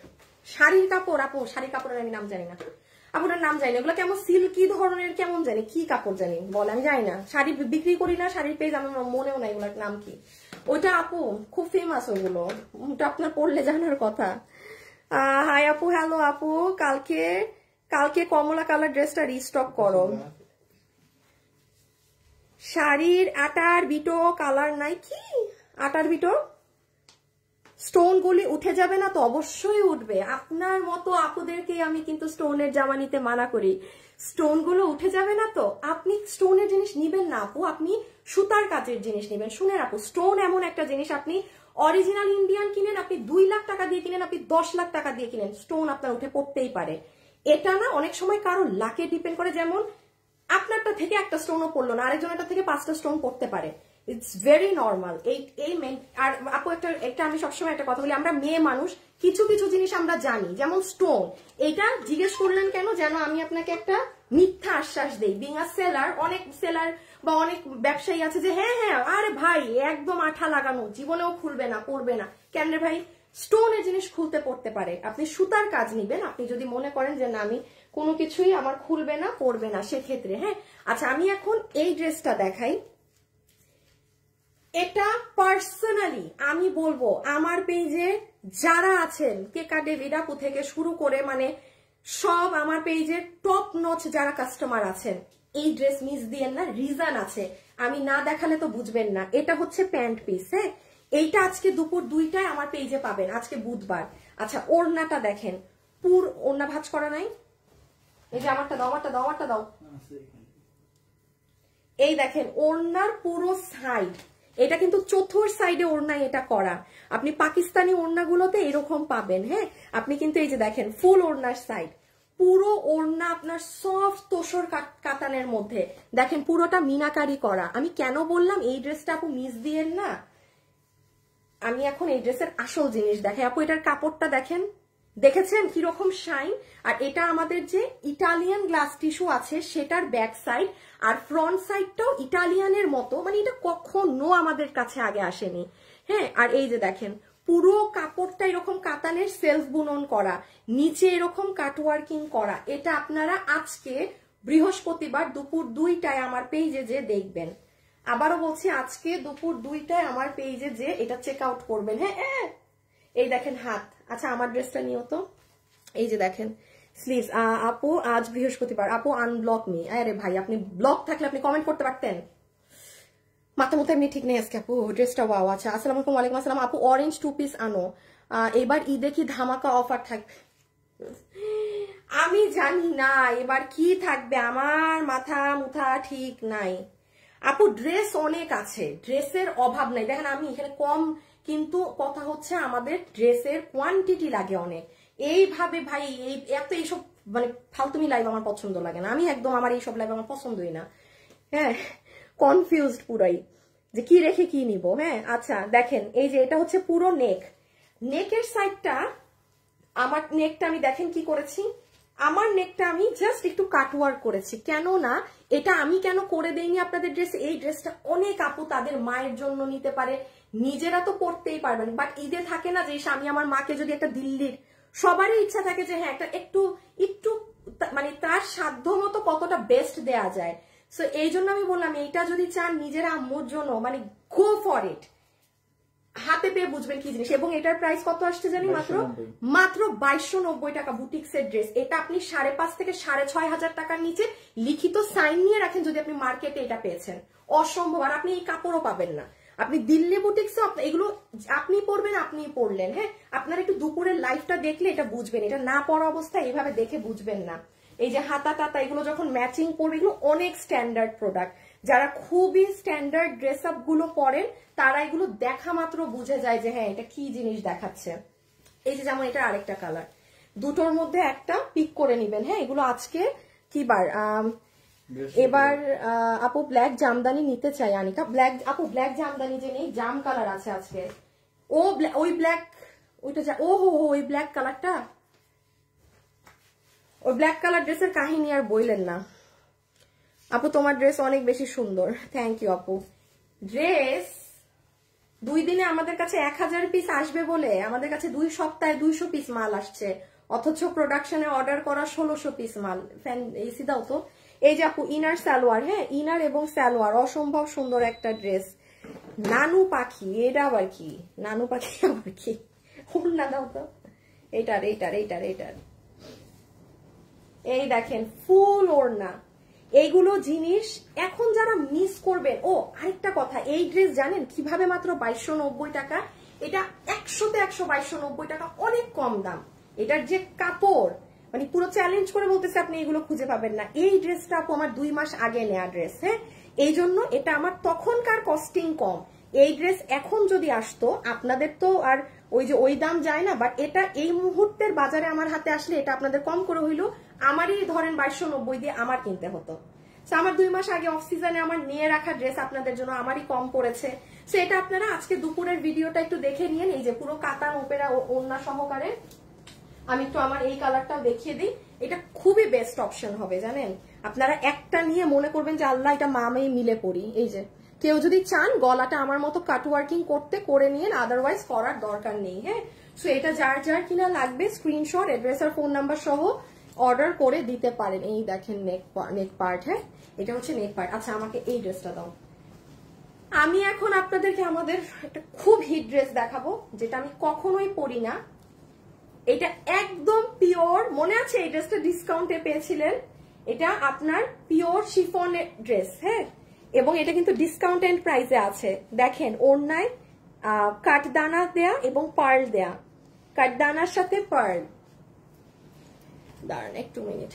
S1: শাড়ির কাপড় আপু, শাড়ির কাপড়ের আমি নাম জানি না, আপুটার নাম জানি না। ওগুলো কেমন সিল্কি ধরনের, কেমন জানি কি কাপড় জানি বলে, আমি জানি না। শাড়ি বিক্রি করি না, শাড়ির পেজ আমার মনেও নাই ওগুলোর নাম কি। ওইটা আপু খুব ফেমাস, ওগুলো ওটা আপনার পড়লে জানার কথা। হাই আপু, হ্যালো আপু, কালকে কমলা কালার ড্রেসটা রিস্টক করো। শাড়ির আটার বিটো কালার নাই কি? আটার বিটো স্টোন গুলি উঠে যাবে না তো? অবশ্যই উঠবে। আপনার মতো আপুদেরকে আমি কিন্তু স্টোনের জামা নিতে মানা করি। স্টোন গুলো উঠে যাবে না তো? আপনি স্টোনের জিনিস নিবেন না আপু, আপনি সুতার কাজের জিনিস নিবেন। শুনেন আপু, স্টোন এমন একটা জিনিস, আপনি অরিজিনাল ইন্ডিয়ান কিনেন, আপনি 2 লাখ টাকা দিয়ে কিনেন, আপনি 10 লাখ টাকা দিয়ে কিনেন, স্টোন আপনার উঠে পড়তেই পারে। এটা না অনেক সময় কারো লাকে ডিপেন্ড করে, যেমন আপনারটা থেকে একটা স্টোনও পড়লো না, আরেকজনেরটা থেকে 5টা স্টোন পড়তে পারে। It's very normal. এই মেন। আর আপু একটা আমি সবসময় একটা কথা বলি, আমরা মেয়ে মানুষ কিছু কিছু জিনিস আমরা জানি, যেমন স্টোন। এটা জিজ্ঞেস করলেন কেন? যেন আমি আপনাকে একটা মিথ্যা আশ্বাস দেই। বিং আ সেলার, অনেক সেলার বা অনেক ব্যবসায়ী আছে যে হ্যাঁ হ্যাঁ আরে ভাই একদম আঠা লাগানো, জীবনেও খুলবে না, পড়বে না। কেন রে ভাই? স্টোনের জিনিস খুলতে পড়তে পারে। আপনি সুতার কাজ নিবেন, আপনি যদি মনে করেন যে না আমি কোনো কিছুই আমার খুলবে না পড়বে না, সেক্ষেত্রে হ্যাঁ। আচ্ছা আমি এখন এই ড্রেসটা দেখাই। এটা পার্সোনালি আমি বলবো, আমার পেজে যারা আছেন কেকা ডেভিড আপু থেকে শুরু করে মানে সব আমার পেজের টপ নচ যারা কাস্টমার আছেন, এই ড্রেস মিস দিয়েন না। রিজন আছে, আমি না দেখালে তো বুঝবেন না। এটা হচ্ছে প্যান্ট পিস, হ্যাঁ এইটা আজকে দুপুর 2টায় আমার পেজে পাবেন, আজকে বুধবার। আচ্ছা ওড়নাটা দেখেন, ওড়না ভাঁজ করা নাই, এই যে আমারটা দাও। এই দেখেন ওড়নার পুরো সাইড, এটা কিন্তু চতুর্থ সাইডে ওড়নায় এটা করা। আপনি পাকিস্তানি ওড়নাগুলোতে এরকম পাবেন, হ্যাঁ আপনি কিন্তু এই যে দেখেন ফুল ওড়নার সাইড, পুরো ওড়না আপনার সফট তোসর কাতানের মধ্যে দেখেন পুরোটা মিনাকারি করা। আমি কেন বললাম এই ড্রেসটা আপু মিস দিয়েন না, আমি এখন এই ড্রেসের আসল জিনিস দেখাই। আপু এটার কাপড়টা দেখেন, দেখেছেন কিরকম শাইন। আর এটা আমাদের যে ইটালিয়ান গ্লাস টিস্যু আছে সেটার ব্যাক সাইড, আর ফ্রন্ট সাইডটাও ইটালিয়ানের মতো, মানে এটা কখনো আমাদের কাছে আগে আসেনি, হ্যাঁ। আর এই যে দেখেন পুরো কাপড়টা এরকম কাতানের সেলফ বুনন করা, নিচে এরকম কাটওয়ার্কিং করা। এটা আপনারা আজকে বৃহস্পতিবার দুপুর 2টায় আমার পেজে যে দেখবেন। আবারও বলছি, আজকে দুপুর 2টায় আমার পেজে যে এটা চেক আউট করবেন, হ্যাঁ। এই দেখেন হাত, আচ্ছা আমার ড্রেসটা নিও তো, এই যে দেখেন স্লিভস। আপু আজ বৃহস্পতিবার, আপু আনব্লক মি। আরে ভাই আপনি ব্লক থাকলে আপনি কমেন্ট করতে পারতেন। মাথা মতো এমনি ঠিক নেই আজকে আপু। ড্রেসটা ওয়াও। আচ্ছা আসসালামু আলাইকুম। ওয়ালাইকুম আসসালাম। আপু অরেঞ্জ 2 পিস আনো, এবার ঈদে কি ধামাকা অফার থাকবে? আমি জানি না এবার কি থাকবে, আমার মাথা মুথা ঠিক নাই আপু। ড্রেস অনেক আছে, ড্রেসের অভাব নাই। দেখেন আমি এখানে কম, কিন্তু কথা হচ্ছে আমাদের ড্রেসের কোয়ান্টিটি লাগে অনেক। এইভাবে ভাই এইসব মানে ফালতুমি লাইভ আমার পছন্দ লাগে না। আমি একদম আমার এইসব লাইভ আমার পছন্দই না, হ্যাঁ কনফিউজড পুরাই যে কি রেখে কি নিব, হ্যাঁ। আচ্ছা দেখেন এই যে এটা হচ্ছে পুরো নেকের সাইডটা, আমার নেকটা আমি দেখেন কি করেছি, আমার নেকটা আমি জাস্ট একটু কাটওয়ার্ক করেছি। কেন না এটা আমি কেন করে দেইনি আপনাদের ড্রেস, এই ড্রেসটা অনেক আপু তাদের মায়ের জন্য নিতে পারে, নিজেরা তো পড়তেই পারবেন, বাট ঈদে থাকে না যে আমি আমার মাকে যদি একটা দিল্লির, সবারই ইচ্ছা থাকে যে হ্যাঁ একটা একটু মানে তার সাধ্য মতো কতটা বেস্ট দেয়া যায়। সো এই জন্য আমি বললাম এইটা যদি চান নিজেরা আম্মুর জন্য, মানে গো ফর ইট, হাতে পেয়ে বুঝবেন কি জিনিস। এবং এটার প্রাইস কত আসছে জানি, মাত্র 2290 টাকা বুটিক্সের ড্রেস। এটা আপনি 5.5 থেকে 6.5 হাজার টাকার নিচে লিখিত সাইন নিয়ে রাখেন যদি আপনি মার্কেটে এটা পেয়েছেন, অসম্ভব। আর আপনি এই কাপড়ও পাবেন না। আপনি দিল্লি বুটিক্সে এগুলো আপনি পরবেন, আপনি পরলেন, হ্যাঁ। আপনারা একটু দুপুরের লাইফটা দেখলে এটা বুঝবেন, এটা না পরা অবস্থায় এইভাবে দেখে বুঝবেন না। এই যে হাতা টাতা এগুলো যখন ম্যাচিং পরবে, এগুলো অনেক স্ট্যান্ডার্ড প্রোডাক্ট। যারা খুবই স্ট্যান্ডার্ড ড্রেস আপ গুলো পরেন তারা এগুলো দেখা মাত্র বুঝে যায় যে হ্যাঁ এটা কি জিনিস দেখাচ্ছে। এই যে যেমন এটা আরেকটা কালার, দুটোর মধ্যে একটা পিক করে নিবেন, হ্যাঁ। এগুলো আজকে কি বার, এবার আপু ব্ল্যাক জামদানি নিতে চাই আনিকা। ব্ল্যাক আপু ব্ল্যাক জামদানি যে নেই, জাম কালার আছে আজকে। ও ওই ব্ল্যাক ওইটা, ও হো ওই ব্ল্যাক কালারটা, ওই ব্ল্যাক কালার ড্রেসের কাহিনী আর বইলেন না আপু, তোমার ড্রেস অনেক বেশি সুন্দর, থ্যাংক ইউ আপু। ড্রেস 2 দিনে আমাদের কাছে 1000 পিস আসবে বলে আমাদের কাছে 2 সপ্তাহে 200 পিস মাল আসছে, অথচ প্রোডাকশনে অর্ডার করা 1600 পিস মাল। ফ্যান এসি দাও তো। এই যে আপু ইনার সালোয়ার, হ্যাঁ ইনার এবং সালোয়ার অসম্ভব সুন্দর একটা ড্রেস। নানু পাখি, এটা আবার কি? নানু পাখি আবার কি? না দাও তো, এইটার এইটার এইটার এইটার, এই দেখেন ফুল ওড়না। এইগুলো জিনিস এখন যারা মিস করবেন। ও আরেকটা কথা, এই ড্রেস জানেন কিভাবে মাত্র 2290 টাকা? এটা 100তে 100, 2290 টাকা, অনেক কম দাম। এটার যে কাপড়, মানে পুরো চ্যালেঞ্জ করে বলতেছে আপনি এগুলো খুঁজে পাবেন না। এই ড্রেসটা আপু আমার 2 মাস আগে নেওয়া ড্রেস, হ্যাঁ। এই জন্য এটা আমার তখনকার কস্টিং কম। এই ড্রেস এখন যদি আসতো, আপনাদের তো আর ওই যে ওই দাম যায় না, বাট এটা এই মুহূর্তের বাজারে আমার হাতে আসলে এটা আপনাদের কম করে হইলো, আমারই ধরেন 2290 দিয়ে আমার কিনতে হতো। আমার 2 মাস আগে অফ সিজনে আমার নিয়ে রাখা ড্রেস আপনাদের জন্য আমারই কম পড়েছে। সো এটা আপনারা আজকে দুপুরের ভিডিওটা একটু দেখে নিয়েন। এই যে পুরো কাতান ওপেরা ওড়না সহকারে, আমি একটু আমার এই কালারটাও দেখিয়ে দিই। এটা খুবই বেস্ট অপশন হবে জানেন। আপনারা একটা নিয়ে মনে করবেন যে আল্লাহ এটা মা মেয়ে মিলে পড়ি। এই যে কেউ যদি চান গলাটা আমার মতো কাট ওয়ার্কিং করতে করে নিয়েন, আদারওয়াইজ করার দরকার নেই, হ্যাঁ। সো এটা যার যার কিনা লাগবে স্ক্রিনশট, অ্যাড্রেস আর ফোন নাম্বার সহ অর্ডার করে দিতে পারেন। এই দেখেন নেক পার্ট, হ্যাঁ এটা হচ্ছে নেক পার্ট। আচ্ছা আমাকে এই ড্রেসটা দাও। আমি এখন আপনাদেরকে আমাদের একটা খুব হিট ড্রেস দেখাবো, যেটা আমি কখনোই পরি না। এটা একদম পিওর, মনে আছে এই ড্রেসটা ডিসকাউন্টে পেয়েছিলেন? এটা আপনার পিওর শিফন ড্রেস, হ্যাঁ, এবং এটা কিন্তু ডিসকাউন্টেড প্রাইসে আছে। দেখেন ওড়নায় কাঠদানা দেয়া এবং পার্ল দেয়া, কাঠদানার সাথে পার্ল। দাঁড়ান একটু মিনিট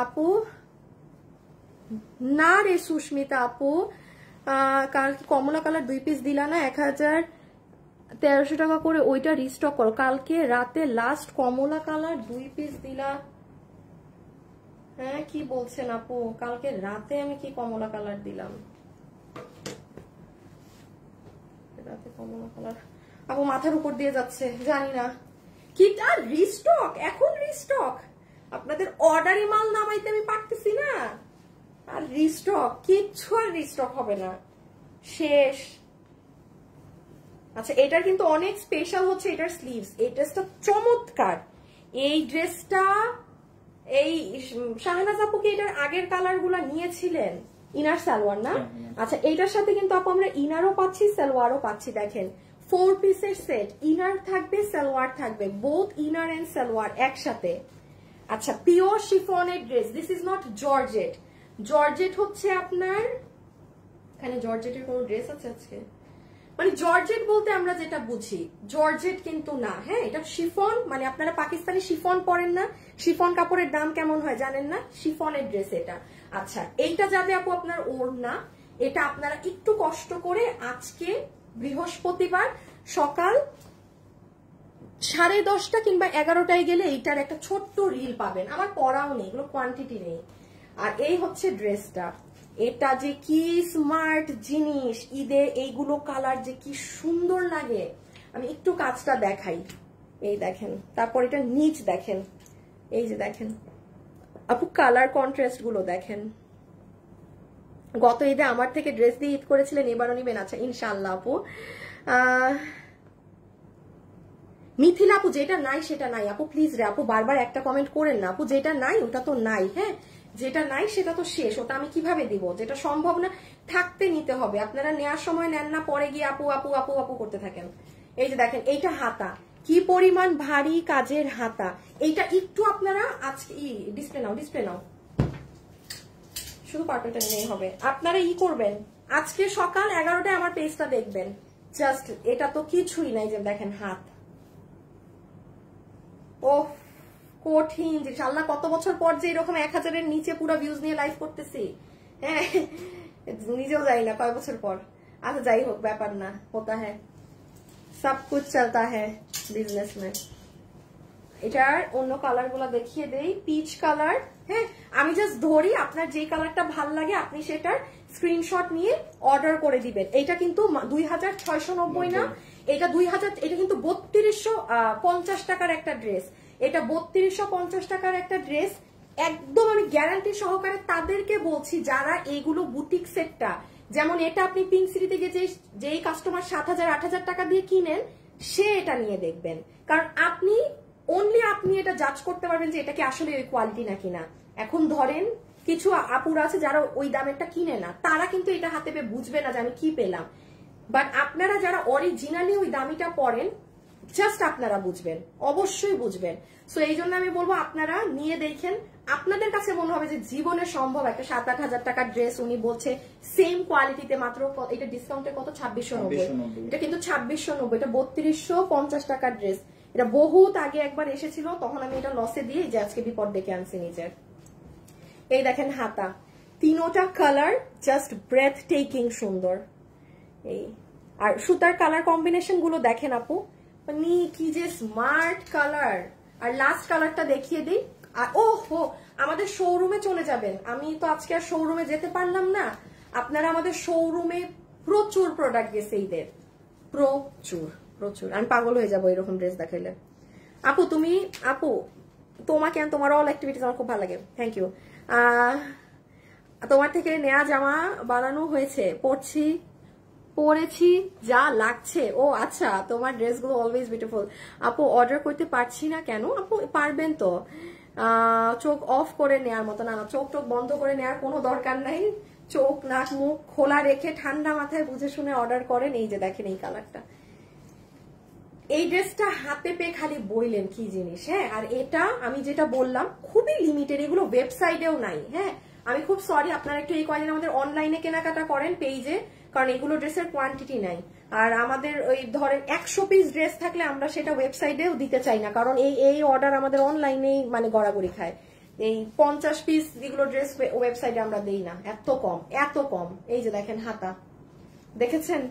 S1: আপু, না রে সুস্মিতা আপু, কালকে কমলা কালার 2 পিস দিলা না 1300 টাকা করে, ওইটা রিস্টক করো। কালকে রাতে লাস্ট কমলা কালার 2 পিস দিলা, হ্যাঁ কি বলছেন আপু? কালকে রাতে আমি কি কমলা কালার দিলাম? রাতে কমলা কালার আপু মাথার উপর দিয়ে যাচ্ছে, জানি না কি। আর রিস্টক, এখন রিস্টক, আপনাদের অর্ডারি মাল নামাইতে আমি পারতেছি না। আর রিস্টক কিচ্ছু আর রিস্টক হবে না, শেষ। আচ্ছা এটার কিন্তু অনেক স্পেশাল হচ্ছে এটার স্লিভস। এই ড্রেসটা চমৎকার। এই ড্রেসটা এই শাহনাজ আপু কি এটার আগের কালার গুলা নিয়েছিলেন? ইনার সালোয়ার না? আচ্ছা এইটার সাথে কিন্তু আপু আমরা ইনারও পাচ্ছি সালোয়ারও পাচ্ছি। দেখেন 4 পিসের সেট, ইনার থাকবে সালোয়ার থাকবে, বোথ ইনার এন্ড সালোয়ার একসাথে। আচ্ছা পিওর শিফনের dress, this is not georgette. Georgette হচ্ছে আপনার, এখানে জর্জেটের কোনো ড্রেস আছে আজকে? মানে জর্জেট বলতে আমরা যেটা বুঝি জর্জেট কিন্তু না, হ্যাঁ এটা শিফন। মানে আপনারা পাকিস্তানি শিফন পরেন না? শিফন কাপড়ের দাম কেমন হয় জানেন না? শিফনের ড্রেস এটা। আচ্ছা এইটা যাবে আপু আপনার ওড়না। এটা আপনারা একটু কষ্ট করে আজকে বৃহস্পতিবার সকাল 10:30 কিংবা 11টায় গেলে এইটার একটা ছোট্ট রিল পাবেন। আমার পরাও নেই, এগুলো কোয়ান্টিটি নেই। আর এই হচ্ছে ড্রেসটা, এটা যে কি স্মার্ট জিনিস, ঈদে এইগুলো কালার যে কি সুন্দর লাগে। আমি একটু কাজটা দেখাই, এই দেখেন। তারপর এটা নিচ দেখেন, এই যে দেখেন আপু কালার কন্ট্রাস্ট গুলো দেখেন। গত ঈদে আমার থেকে ড্রেস দিয়ে ঈদ করেছিলেন, এবারও নিবেন? আচ্ছা ইনশাআল্লাহ আপু। মিথিল আপু যেটা নাই সেটা নাই আপু, প্লিজ রে আপু বারবার একটা কমেন্ট করেন না আপু। যেটা নাই ওটা তো নাই, হ্যাঁ যেটা নাই সেটা তো শেষ, ওটা আমি কিভাবে দিব? যেটা সম্ভব না থাকতে নিতে হবে। আপনারা নেওয়ার সময় নেন না, পরে গিয়ে আপু আপু আপু আপু করতে থাকেন। এই যে দেখেন এইটা হাতা, কি পরিমাণ ভারী কাজের হাতা। এইটা একটু আপনারা আজকে ডিসপ্লে নাও, ডিসপ্লে নাও, শুধু পার্পলটা নিলেই হবে। আপনারা করবেন আজকে সকাল 11টায় আমার পেজটা দেখবেন। জাস্ট এটা তো কিছুই নাই, যে দেখেন হাত, ও কঠিন জিনিস। আল্লাহ, কত বছর পর যে এরকম 1000-এর নিচে পুরো ভিউজ নিয়ে লাইভ করতেছি, হ্যাঁ নিজেও জানি না কয় বছর পর। আচ্ছা যাই হোক, ব্যাপার না, হোতা হ্যাঁ, সব কুছ চলতা হ্যাঁ বিজনেস में। এটার অন্য কালার গুলা দেখিয়ে দেই। পিচ কালার, হ্যাঁ আমি জাস্ট ধরি, আপনার যে কালারটা ভাল লাগে আপনি সেটার স্ক্রিনশট নিয়ে অর্ডার করে দিবেন। এটা কিন্তু 2690 না, এটা 2000, এটা কিন্তু 3250 টাকার একটা ড্রেস। এটা 3250 টাকার একটা ড্রেস, একদম আমি গ্যারান্টি সহকারে তাদেরকে বলছি যারা এইগুলো বুটিক সেটটা, যেমন এটা আপনি পিঙ্ক সিটিতে গিয়ে যেই কাস্টমার 7000-8000 টাকা দিয়ে কিনেন, সে এটা নিয়ে দেখবেন। কারণ আপনি আপনি এটা জাজ করতে পারবেন যে এটা কি আসলে ওই কোয়ালিটি নাকি না। এখন ধরেন কিছু আপুরা আছে যারা ওই দামেরটা কিনে না, তারা কিন্তু এটা হাতে পেয়ে বুঝবে না যে আমি কি পেলাম। বাট আপনারা যারা অরিজিনালি ওই দামিটা পড়েন, জাস্ট আপনারা বুঝবেন, অবশ্যই বুঝবেন। সো এই জন্য আমি বলবো আপনারা নিয়ে দেখেন, আপনাদের কাছে মনে হবে যে জীবনে সম্ভব একটা 7-8 হাজার টাকার ড্রেস উনি বলছে সেম কোয়ালিটিতে মাত্র, এটা ডিসকাউন্টে কত 2690, এটা কিন্তু 2690, এটা 3250 টাকার ড্রেস। এটা বহুত আগে একবার এসেছিল, তখন আমি এটা লসে দিয়ে যে আজকে বিপদ ডেকে আনছি নিজের। এই দেখেন হাতা, তিনোটা কালার জাস্ট ব্রেথ টেকিং সুন্দর। এই আর সুতার কালার কম্বিনেশন গুলো দেখেন আপু, মানে কি যে স্মার্ট কালার। আর লাস্ট কালারটা দেখিয়ে দিই। আর ও হো, আমাদের শোরুমে চলে যাবেন, আমি তো আজকে আর শোরুমে যেতে পারলাম না। আপনারা আমাদের শোরুমে প্রচুর প্রোডাক্ট গেছে ঈদের, প্রচুর প্রচুর, আমি পাগল হয়ে যাবো এরকম ড্রেস দেখাইলে। আপু তুমি, আপু তোমাকে, তোমার অল অ্যাক্টিভিটিস আমার খুব ভালো লাগে, থ্যাংক ইউ। তোমার থেকে নেয়া জামা বানানো হয়েছে, পরেছি, যা লাগছে। ও আচ্ছা, তোমার ড্রেসগুলো অলওয়েজ বিউটিফুল। আপু অর্ডার করতে পারছি না কেন? আপু পারবেন তো, চোখ অফ করে নেয়ার মতো। না না, চোখ বন্ধ করে নেয়ার কোনো দরকার নাই, চোখ নাক মুখ খোলা রেখে ঠান্ডা মাথায় বুঝে শুনে অর্ডার করেন। এই যে দেখেন এই কালারটা, এই ড্রেসটা হাতে পেয়ে খালি বইলেন কি জিনিস। হ্যাঁ, আর এটা আমি যেটা বললাম খুবই লিমিটেড, এগুলো ওয়েবসাইটেও নাই। হ্যাঁ আমি খুব সরি, আপনারা একটু এই কয়েকদিন আমাদের অনলাইনে কেনাকাটা করেন পেজে, কারণ এগুলো ড্রেসের কোয়ান্টিটি নাই। আর আমাদের ওই ধরেন 100 পিস ড্রেস থাকলে আমরা সেটা ওয়েবসাইটেও দিতে চাই না, কারণ এই অর্ডার আমাদের অনলাইনেই মানে গড়াগড়ি খায়। এই 50 পিস এগুলো ড্রেস ওয়েবসাইটে আমরা দেই না, এত কম এত কম। এই যে দেখেন হাতা, দেখেছেন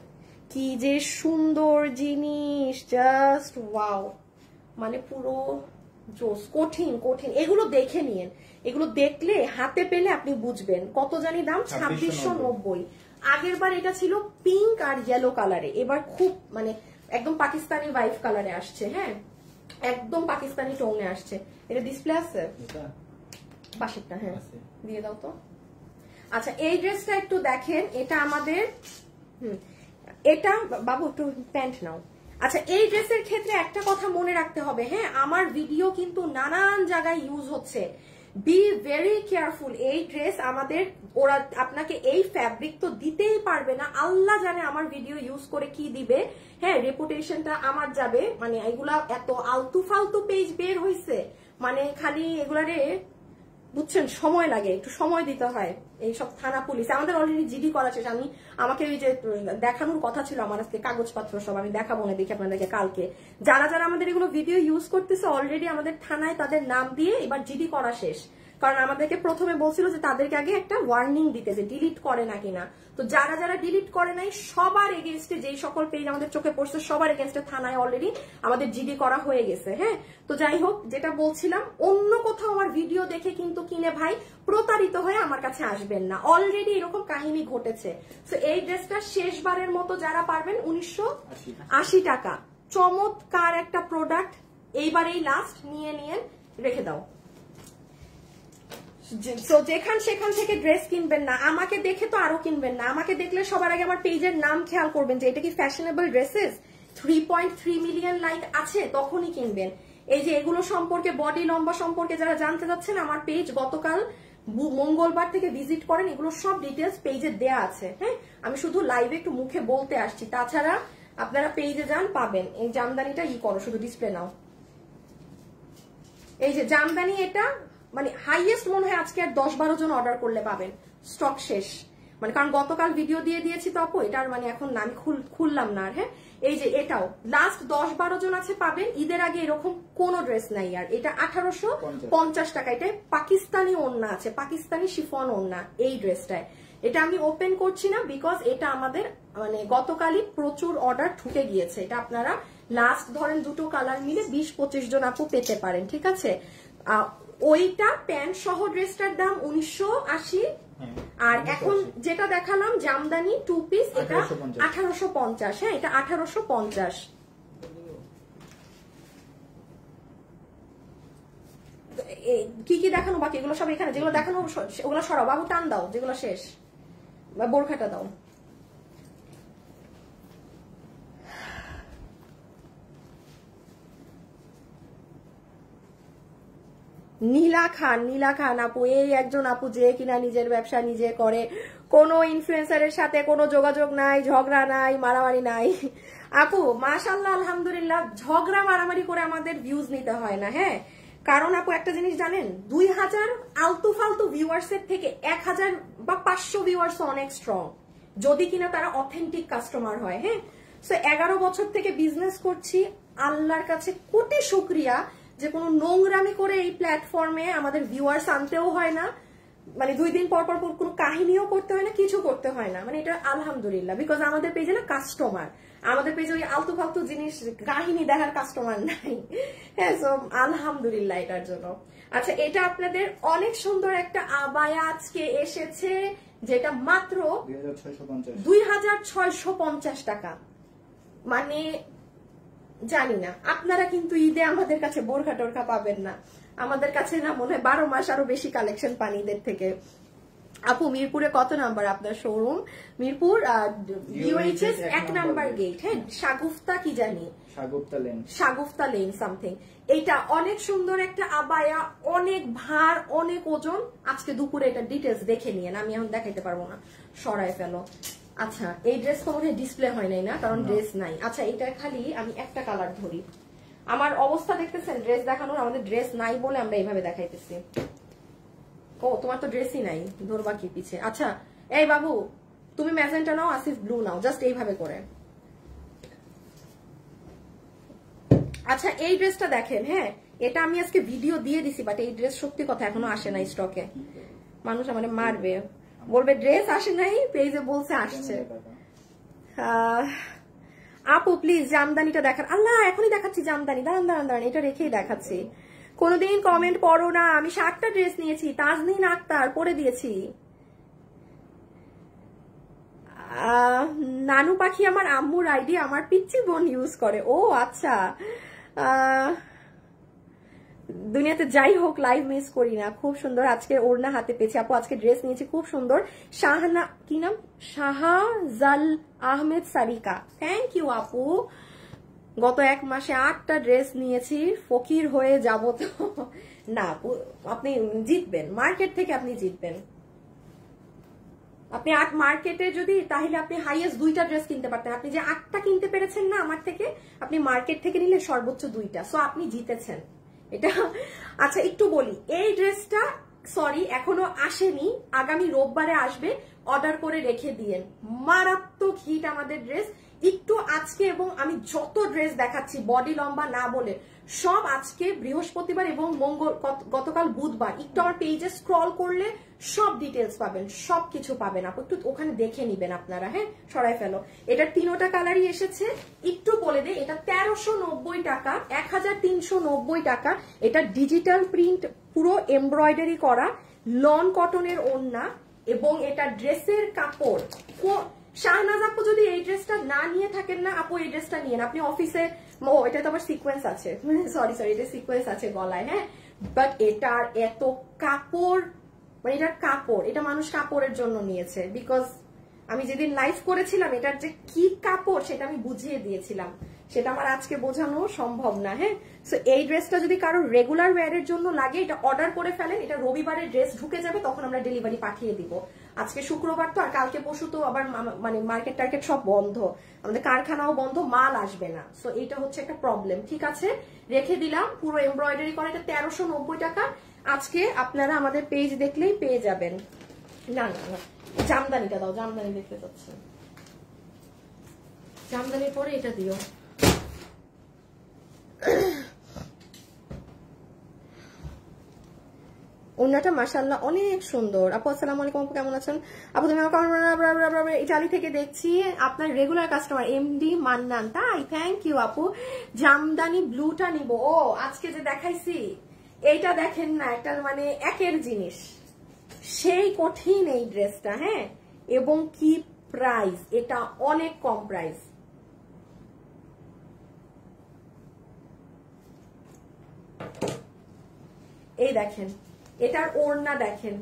S1: কি যে সুন্দর জিনিস, জাস্ট ওয়াও, মানে পুরো জোস। কঠিন কঠিন, এগুলো দেখে নিয়েন, এগুলো দেখলে হাতে পেলে আপনি বুঝবেন। কত জানি দাম, 2690। আগের বার এটা ছিল পিঙ্ক আর ইয়েলো কালারে, এবার খুব মানে একদম পাকিস্তানি ওয়াইফ কালারে আসছে। হ্যাঁ একদম পাকিস্তানি টোনে আসছে। এটা ডিসপ্লে আছে পাশেরটা, হ্যাঁ দিয়ে দাও তো। আচ্ছা এই ড্রেসটা একটু দেখেন, এটা আমাদের এটা বাবু একটু প্যান্ট নাও। আচ্ছা এই ড্রেসের ক্ষেত্রে একটা কথা মনে রাখতে হবে, হ্যাঁ আমার ভিডিও কিন্তু নানান জায়গায় ইউজ হচ্ছে, বি ভেরি কেয়ারফুল। এই ড্রেস আমাদের, ওরা আপনাকে এই ফ্যাব্রিক তো দিতেই পারবে না, আল্লাহ জানে আমার ভিডিও ইউজ করে কি দিবে। হ্যাঁ রেপুটেশনটা আমার যাবে, মানে এগুলা এত আলতু ফালতু পেজ বের হইছে, মানে খালি এগুলারে বুঝছেন সময় লাগে, একটু সময় দিতে হয়। এইসব থানা পুলিশ আমাদের অলরেডি জিডি করা শেষ। আমাকে ওই যে দেখানোর কথা ছিল আমার আজকে কাগজপত্র সব, আমি দেখাবো না, দেখি আপনাদেরকে কালকে। যারা যারা আমাদের এগুলো ভিডিও ইউজ করতেছে অলরেডি আমাদের থানায় তাদের নাম দিয়ে এবার জিডি করা শেষ, কারণ আমাদেরকে প্রথমে বলছিল যে তাদেরকে আগে একটা ওয়ার্নিং দিতে যে ডিলিট করে না কিনা। তো যারা যারা ডিলিট করে নাই সবার এগেনস্টে, যেই সকল পেজ আমাদের চোখে পড়ছে সবার এগেনস্টে থানায় অলরেডি আমাদের জিডি করা হয়ে গেছে। হ্যাঁ তো যাই হোক, যেটা বলছিলাম, অন্য কোথাও আমার ভিডিও দেখে কিন্তু কিনে ভাই প্রতারিত হয়ে আমার কাছে আসবেন না, অলরেডি এরকম কাহিনী ঘটেছে। তো এই ড্রেসটা শেষবারের মতো যারা পারবেন 1980 টাকা, চমৎকার একটা প্রোডাক্ট, এইবারেই লাস্ট, নিয়ে রেখে দাও। যেখান সেখান থেকে ড্রেস কিনবেন না, আমাকে দেখে তো আরো কিনবেন না। আমাকে দেখলে সবার আগে আমার পেজের নাম খেয়াল করবেন যে এটা কি ফ্যাশনেবল ড্রেসেস, 3.3 মিলিয়ন লাইক আছে, তখনই কিনবেন। এই যে এগুলো সম্পর্কে, বডি লম্বা সম্পর্কে যারা জানতে চাচ্ছেন, আমার পেজ গতকাল মঙ্গলবার থেকে ভিজিট করেন, এগুলো সব ডিটেলস পেজে দেয়া আছে। হ্যাঁ আমি শুধু লাইভে একটু মুখে বলতে আসছি, তাছাড়া আপনারা পেজে যান পাবেন। এই জামদানিটা করো, শুধু ডিসপ্লে নাও। এই যে জামদানি, এটা মানে হাইয়েস্ট মনে হয় আজকে আর 10-12 জন অর্ডার করলে পাবেন, স্টক শেষ। মানে কারণ গতকাল ভিডিও দিয়ে দিয়েছি তো আপু, এটার মানে এখন না আমি খুললাম না আর। হ্যাঁ, এই যে এটাও লাস্ট 10-12 জন আছে পাবেন, ঈদের আগে এরকম কোনো ড্রেস নাই আর। এটা 1850 টাকা, এটা পাকিস্তানি ওড়না আছে, পাকিস্তানি শিফন ওড়না এই ড্রেসটায়। এটা আমি ওপেন করছি না বিকজ এটা আমাদের মানে গতকালই প্রচুর অর্ডার ঢুকে গিয়েছে। এটা আপনারা লাস্ট ধরেন দুটো কালার মিলে 20-25 জন আপু পেতে পারেন, ঠিক আছে। ওইটা প্যান্ট সহ ড্রেসটার দাম 1980, আর এখন যেটা দেখালাম জামদানি 2 পিস এটা 1850। হ্যাঁ, এটা 1850। কি কি দেখানো বাকি এগুলো সব এখানে, যেগুলো দেখানো ওগুলো সরাও বাবু, টান দাও যেগুলো শেষ, বা বোরখাটা দাও। নীলা খান আপু, এই একজন আপু যে কিনা নিজের ব্যবসা নিজে করে, কোনো ইনফ্লুয়েন্সারের সাথে কোনো যোগাযোগ নাই, ঝগড়া নাই, মারামারি নাই। আপু মাশাআল্লাহ আলহামদুলিল্লাহ, ঝগড়া মারামারি করে আমাদের ভিউজ নিতে হয় না। হ্যাঁ, কারণ আপু একটা জিনিস জানেন, 2000 আলতু ফালতু ভিউয়ার্স এর থেকে 1000 বা 500 ভিউয়ার্স অনেক স্ট্রং, যদি কিনা তারা অথেন্টিক কাস্টমার হয়। হ্যাঁ, সো 11 বছর থেকে বিজনেস করছি, আল্লাহর কাছে কোটি শুকরিয়া যে কোনো নোংরামি করে এই প্ল্যাটফর্মে আমাদের ভিউয়ার্স আনতেও হয় না, মানে 2 দিন পর পর কোনো কাহিনীও করতে হয় না, কিছু করতে হয় না, মানে এটা আলহামদুলিল্লাহ। বিকজ আমাদের পেজে না কাস্টমার, আমাদের পেজে ওই আলতু ফালতু জিনিস কাহিনী দেখার কাস্টমার নাই। হ্যাঁ, সো আলহামদুলিল্লাহ এটার জন্য। আচ্ছা, এটা আপনাদের অনেক সুন্দর একটা আবায়া আজকে এসেছে, যেটা মাত্র 2650 টাকা। মানে জানি না, আপনারা কিন্তু ঈদে আমাদের কাছে বোরখা টোরখা পাবেন না, আমাদের কাছে না মনে হয় 12 মাস আরো বেশি কালেকশন পান ঈদের থেকে। আপু মিরপুরে কত নাম্বার আপনার showroom? Mirpur UHS 1 number gate. হ্যাঁ, শাগুফতা কি জানি, শাগুফতা লেন সামথিং। এটা অনেক সুন্দর একটা আবায়া, অনেক ভার, অনেক ওজন। আজকে দুপুরে এটা ডিটেলস দেখে নিয়েন, আমি এখন দেখাইতে পারবো না, সরাই ফেলো। আচ্ছা, এই ড্রেস তো মনে হয় ডিসপ্লে হয় নাই না, কারণ ড্রেস নাই। আচ্ছা, এটা খালি আমি একটা কালার ধরি, আমার অবস্থা দেখতেছেন ড্রেস দেখানোর, আমাদের ড্রেস নাই বলে আমরা এইভাবে দেখাইতেছি। ও তোমার তো ড্রেসই নাই, ধরবা কি পিছে। আচ্ছা এই বাবু, তুমি ম্যাজেন্টা নাও, আসিফ ব্লু নাও, জাস্ট এইভাবে করে। আচ্ছা, এই ড্রেসটা দেখেন। হ্যাঁ, এটা আমি আজকে ভিডিও দিয়ে দিছি, বাট এই ড্রেস সত্যি কথা এখনো আসে নাই স্টকে। মানুষ আমাদের মারবে, বলবে ড্রেস আসে নাই, পেজে বলছে আসছে। আপু প্লিজ জামদানিটা দেখান। আল্লাহ, এখনই দেখাচ্ছি জামদানি, দাঁড়ান, এটা রেখেই দেখাচ্ছি। কোনোদিন কমেন্ট পড়ো না, আমি 7টা ড্রেস নিয়েছি, তাজনীন আক্তার পরে দিয়েছি। নানু পাখি আমার আম্মুর আইডি, আমার পিচ্চি বোন ইউজ করে। ও আচ্ছা, দুনিয়াতে যাই হোক লাইভ মিস করি না। খুব সুন্দর আজকে ওড়না হাতে পেয়েছি আপু, আজকে ড্রেস নিয়েছি খুব সুন্দর। শাহনা কি নাম, শাহজাল আহমেদ সারিকা, থ্যাংক ইউ আপু। গত 1 মাসে 8টা ড্রেস নিয়েছি, ফকির হয়ে যাব তো না আপু, আপনি জিতবেন, মার্কেট থেকে আপনি জিতবেন। আপনি মার্কেটে যদি, তাহলে আপনি হাইয়েস্ট 2টা ড্রেস কিনতে পারতেন, আপনি যে 8টা কিনতে পেরেছেন না আমার থেকে, আপনি মার্কেট থেকে নিলে সর্বোচ্চ 2টা, সো আপনি জিতেছেন এটা। আচ্ছা একটু বলি, এই ড্রেসটা সরি এখনো আসেনি, আগামী রোববারে আসবে, অর্ডার করে রেখে দিয়েন। মারাত্মক হিট আমাদের ড্রেস। একটু আজকে, এবং আমি যত ড্রেস দেখাচ্ছি বডি লম্বা না বলে, সব আজকে বৃহস্পতিবার এবং গতকাল বুধবার, একটু আমার পেজে স্ক্রল করলে সব ডিটেলস পাবেন, সবকিছু পাবেন। আপু একটু ওখানে দেখে নিবেন আপনারা। হ্যাঁ, সরাই ফেলো। এটার 3টা কালারই এসেছে, একটু বলে দেয়, এটা 1390 টাকা, 1390 টাকা। এটা ডিজিটাল প্রিন্ট, পুরো এমব্রয়ডারি করা, লন কটনের ওড়না, এবং এটা ড্রেসের কাপড়। শাহনাজ আপু যদি এই ড্রেসটা না নিয়ে থাকেন না আপু, এই ড্রেসটা নিয়েন আপনি অফিসে। ও এটা তো আবার সিকোয়েন্স আছে, সরি এটা সিকোয়েন্স আছে গলায়। হ্যাঁ, বাট এটার এত কাপড়, মানে এটার কাপড়, এটা মানুষ কাপড়ের জন্য নিয়েছে। বিকজ আমি যেদিন লাইভ করেছিলাম এটার যে কি কাপড় সেটা আমি বুঝিয়ে দিয়েছিলাম, সেটা আমার আজকে বোঝানো সম্ভব না। হ্যাঁ, সো এই ড্রেসটা যদি কারো রেগুলার ওয়্যারের জন্য লাগে, এটা অর্ডার করে ফেলেন, এটা রবিবারে ড্রেস ঢুকে যাবে, তখন আমরা ডেলিভারি পাঠিয়ে দিব। আজকে শুক্রবার তো, আর কালকে পরশু তো আবার মানে মার্কেট টার্কেট সব বন্ধ, আমাদের কারখানাও বন্ধ, মাল আসবে না। সো এইটা হচ্ছে একটা প্রবলেম। ঠিক আছে, রেখে দিলাম, পুরো এমব্রয়ডারি করা, এটা 1390 টাকা। আজকে আপনারা আমাদের পেজ দেখলেই পেয়ে যাবেন। না জামদানিটা দাও, জামদানি দেখতে চাচ্ছে, জামদানির পরে এটা দিও। ওনাটা মাশাআল্লাহ অনেক সুন্দর। আপু আসসালামু আলাইকুম, আপু কেমন আছেন? আপু তুমি আমার ইটালি থেকে দেখছি, আপনার রেগুলার কাস্টমার এমডি মান্নান। তাই, থ্যাংক ইউ আপু। জামদানি ব্লুটা নিব। ও আজকে যে দেখাইছি এইটা দেখেন না, এটা মানে একের জিনিস, সেই কঠিন এই ড্রেসটা। হ্যাঁ, এবং কি প্রাইস, এটা অনেক কম প্রাইস। এই দেখেন, এটার ওড়না দেখেন,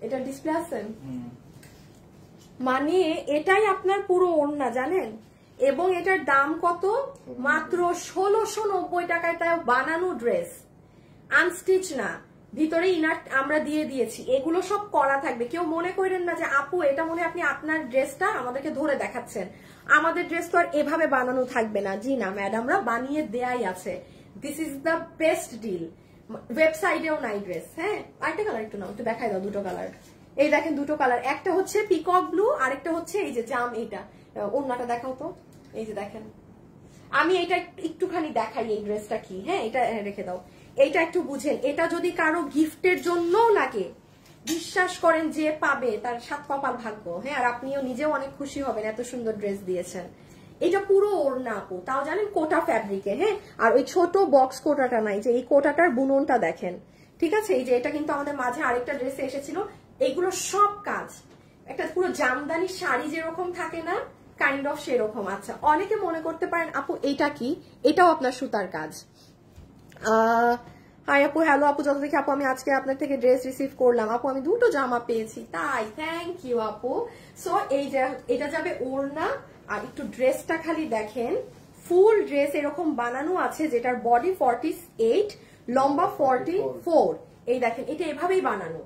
S1: এটা ডিসপ্লে আছেন, মানে এটাই আপনার পুরো ওড়না জানেন। এবং এটার দাম কত? মাত্র 1690 টাকায়, তাও বানানো ড্রেস, আনস্টিচ না, ভিতরে ইনার আমরা দিয়ে দিয়েছি। এগুলো সব করা থাকবে। কেউ মনে করেন না যে আপু এটা মনে আপনি আপনার ড্রেসটা আমাদেরকে ধরে দেখাচ্ছেন, আমাদের ড্রেস তো আর এভাবে বানানো থাকবে না। জি না ম্যাডামরা, বানিয়ে দেয়াই আছে। This is the best deal. ওয়েবসাইটেও নাই ড্রেস। হ্যাঁ, আরেকটা কালার একটু নাও, একটু দেখাই দাও দুটো কালার। এই দেখেন দুটো কালার, একটা হচ্ছে পিকক ব্লু, আরেকটা হচ্ছে এই যে জাম। এইটা ওড়নাটা দেখাও তো, এই যে দেখেন, আমি এটা একটুখানি দেখাই এই ড্রেসটা কি। হ্যাঁ, এটা রেখে দাও, এইটা একটু বুঝেন। এটা যদি কারো গিফটের জন্যও লাগে, বিশ্বাস করেন যে পাবে তার সাত কপাল ভাগ্য। হ্যাঁ, আর আপনিও নিজেও অনেক খুশি হবেন, এত সুন্দর ড্রেস দিয়েছেন। এটা পুরো ওড়না আপু, তাও জানেন কোটা ফ্যাব্রিকে। হ্যাঁ, আর ওই ছোট বক্স কোটাটা নাই, যে এই কোটাটার বুননটা দেখেন। ঠিক আছে, এই যে এটা কিন্তু আমাদের মাঝে আরেকটা ড্রেসে এসেছিল। এইগুলো সব কাজ, একটা পুরো জামদানি শাড়ি যেরকম থাকে না, কাইন্ড অফ সেরকম। আচ্ছা, অনেকে মনে করতে পারেন আপু এইটা কি, এটাও আপনার সুতার কাজ। হাই আপু, হ্যালো আপু, যত দেখি আপু আমি আজকে আপনার থেকে ড্রেস রিসিভ করলাম। আপু আমি দুটো জামা পেয়েছি। তাই, থ্যাংক ইউ আপু। সো এই যে এটা যাবে ওড়না, আর একটু ড্রেসটা খালি দেখেন, ফুল ড্রেস এরকম বানানো আছে, যেটার বডি 48, লম্বা 44। এই দেখেন, এটা এভাবেই বানানো,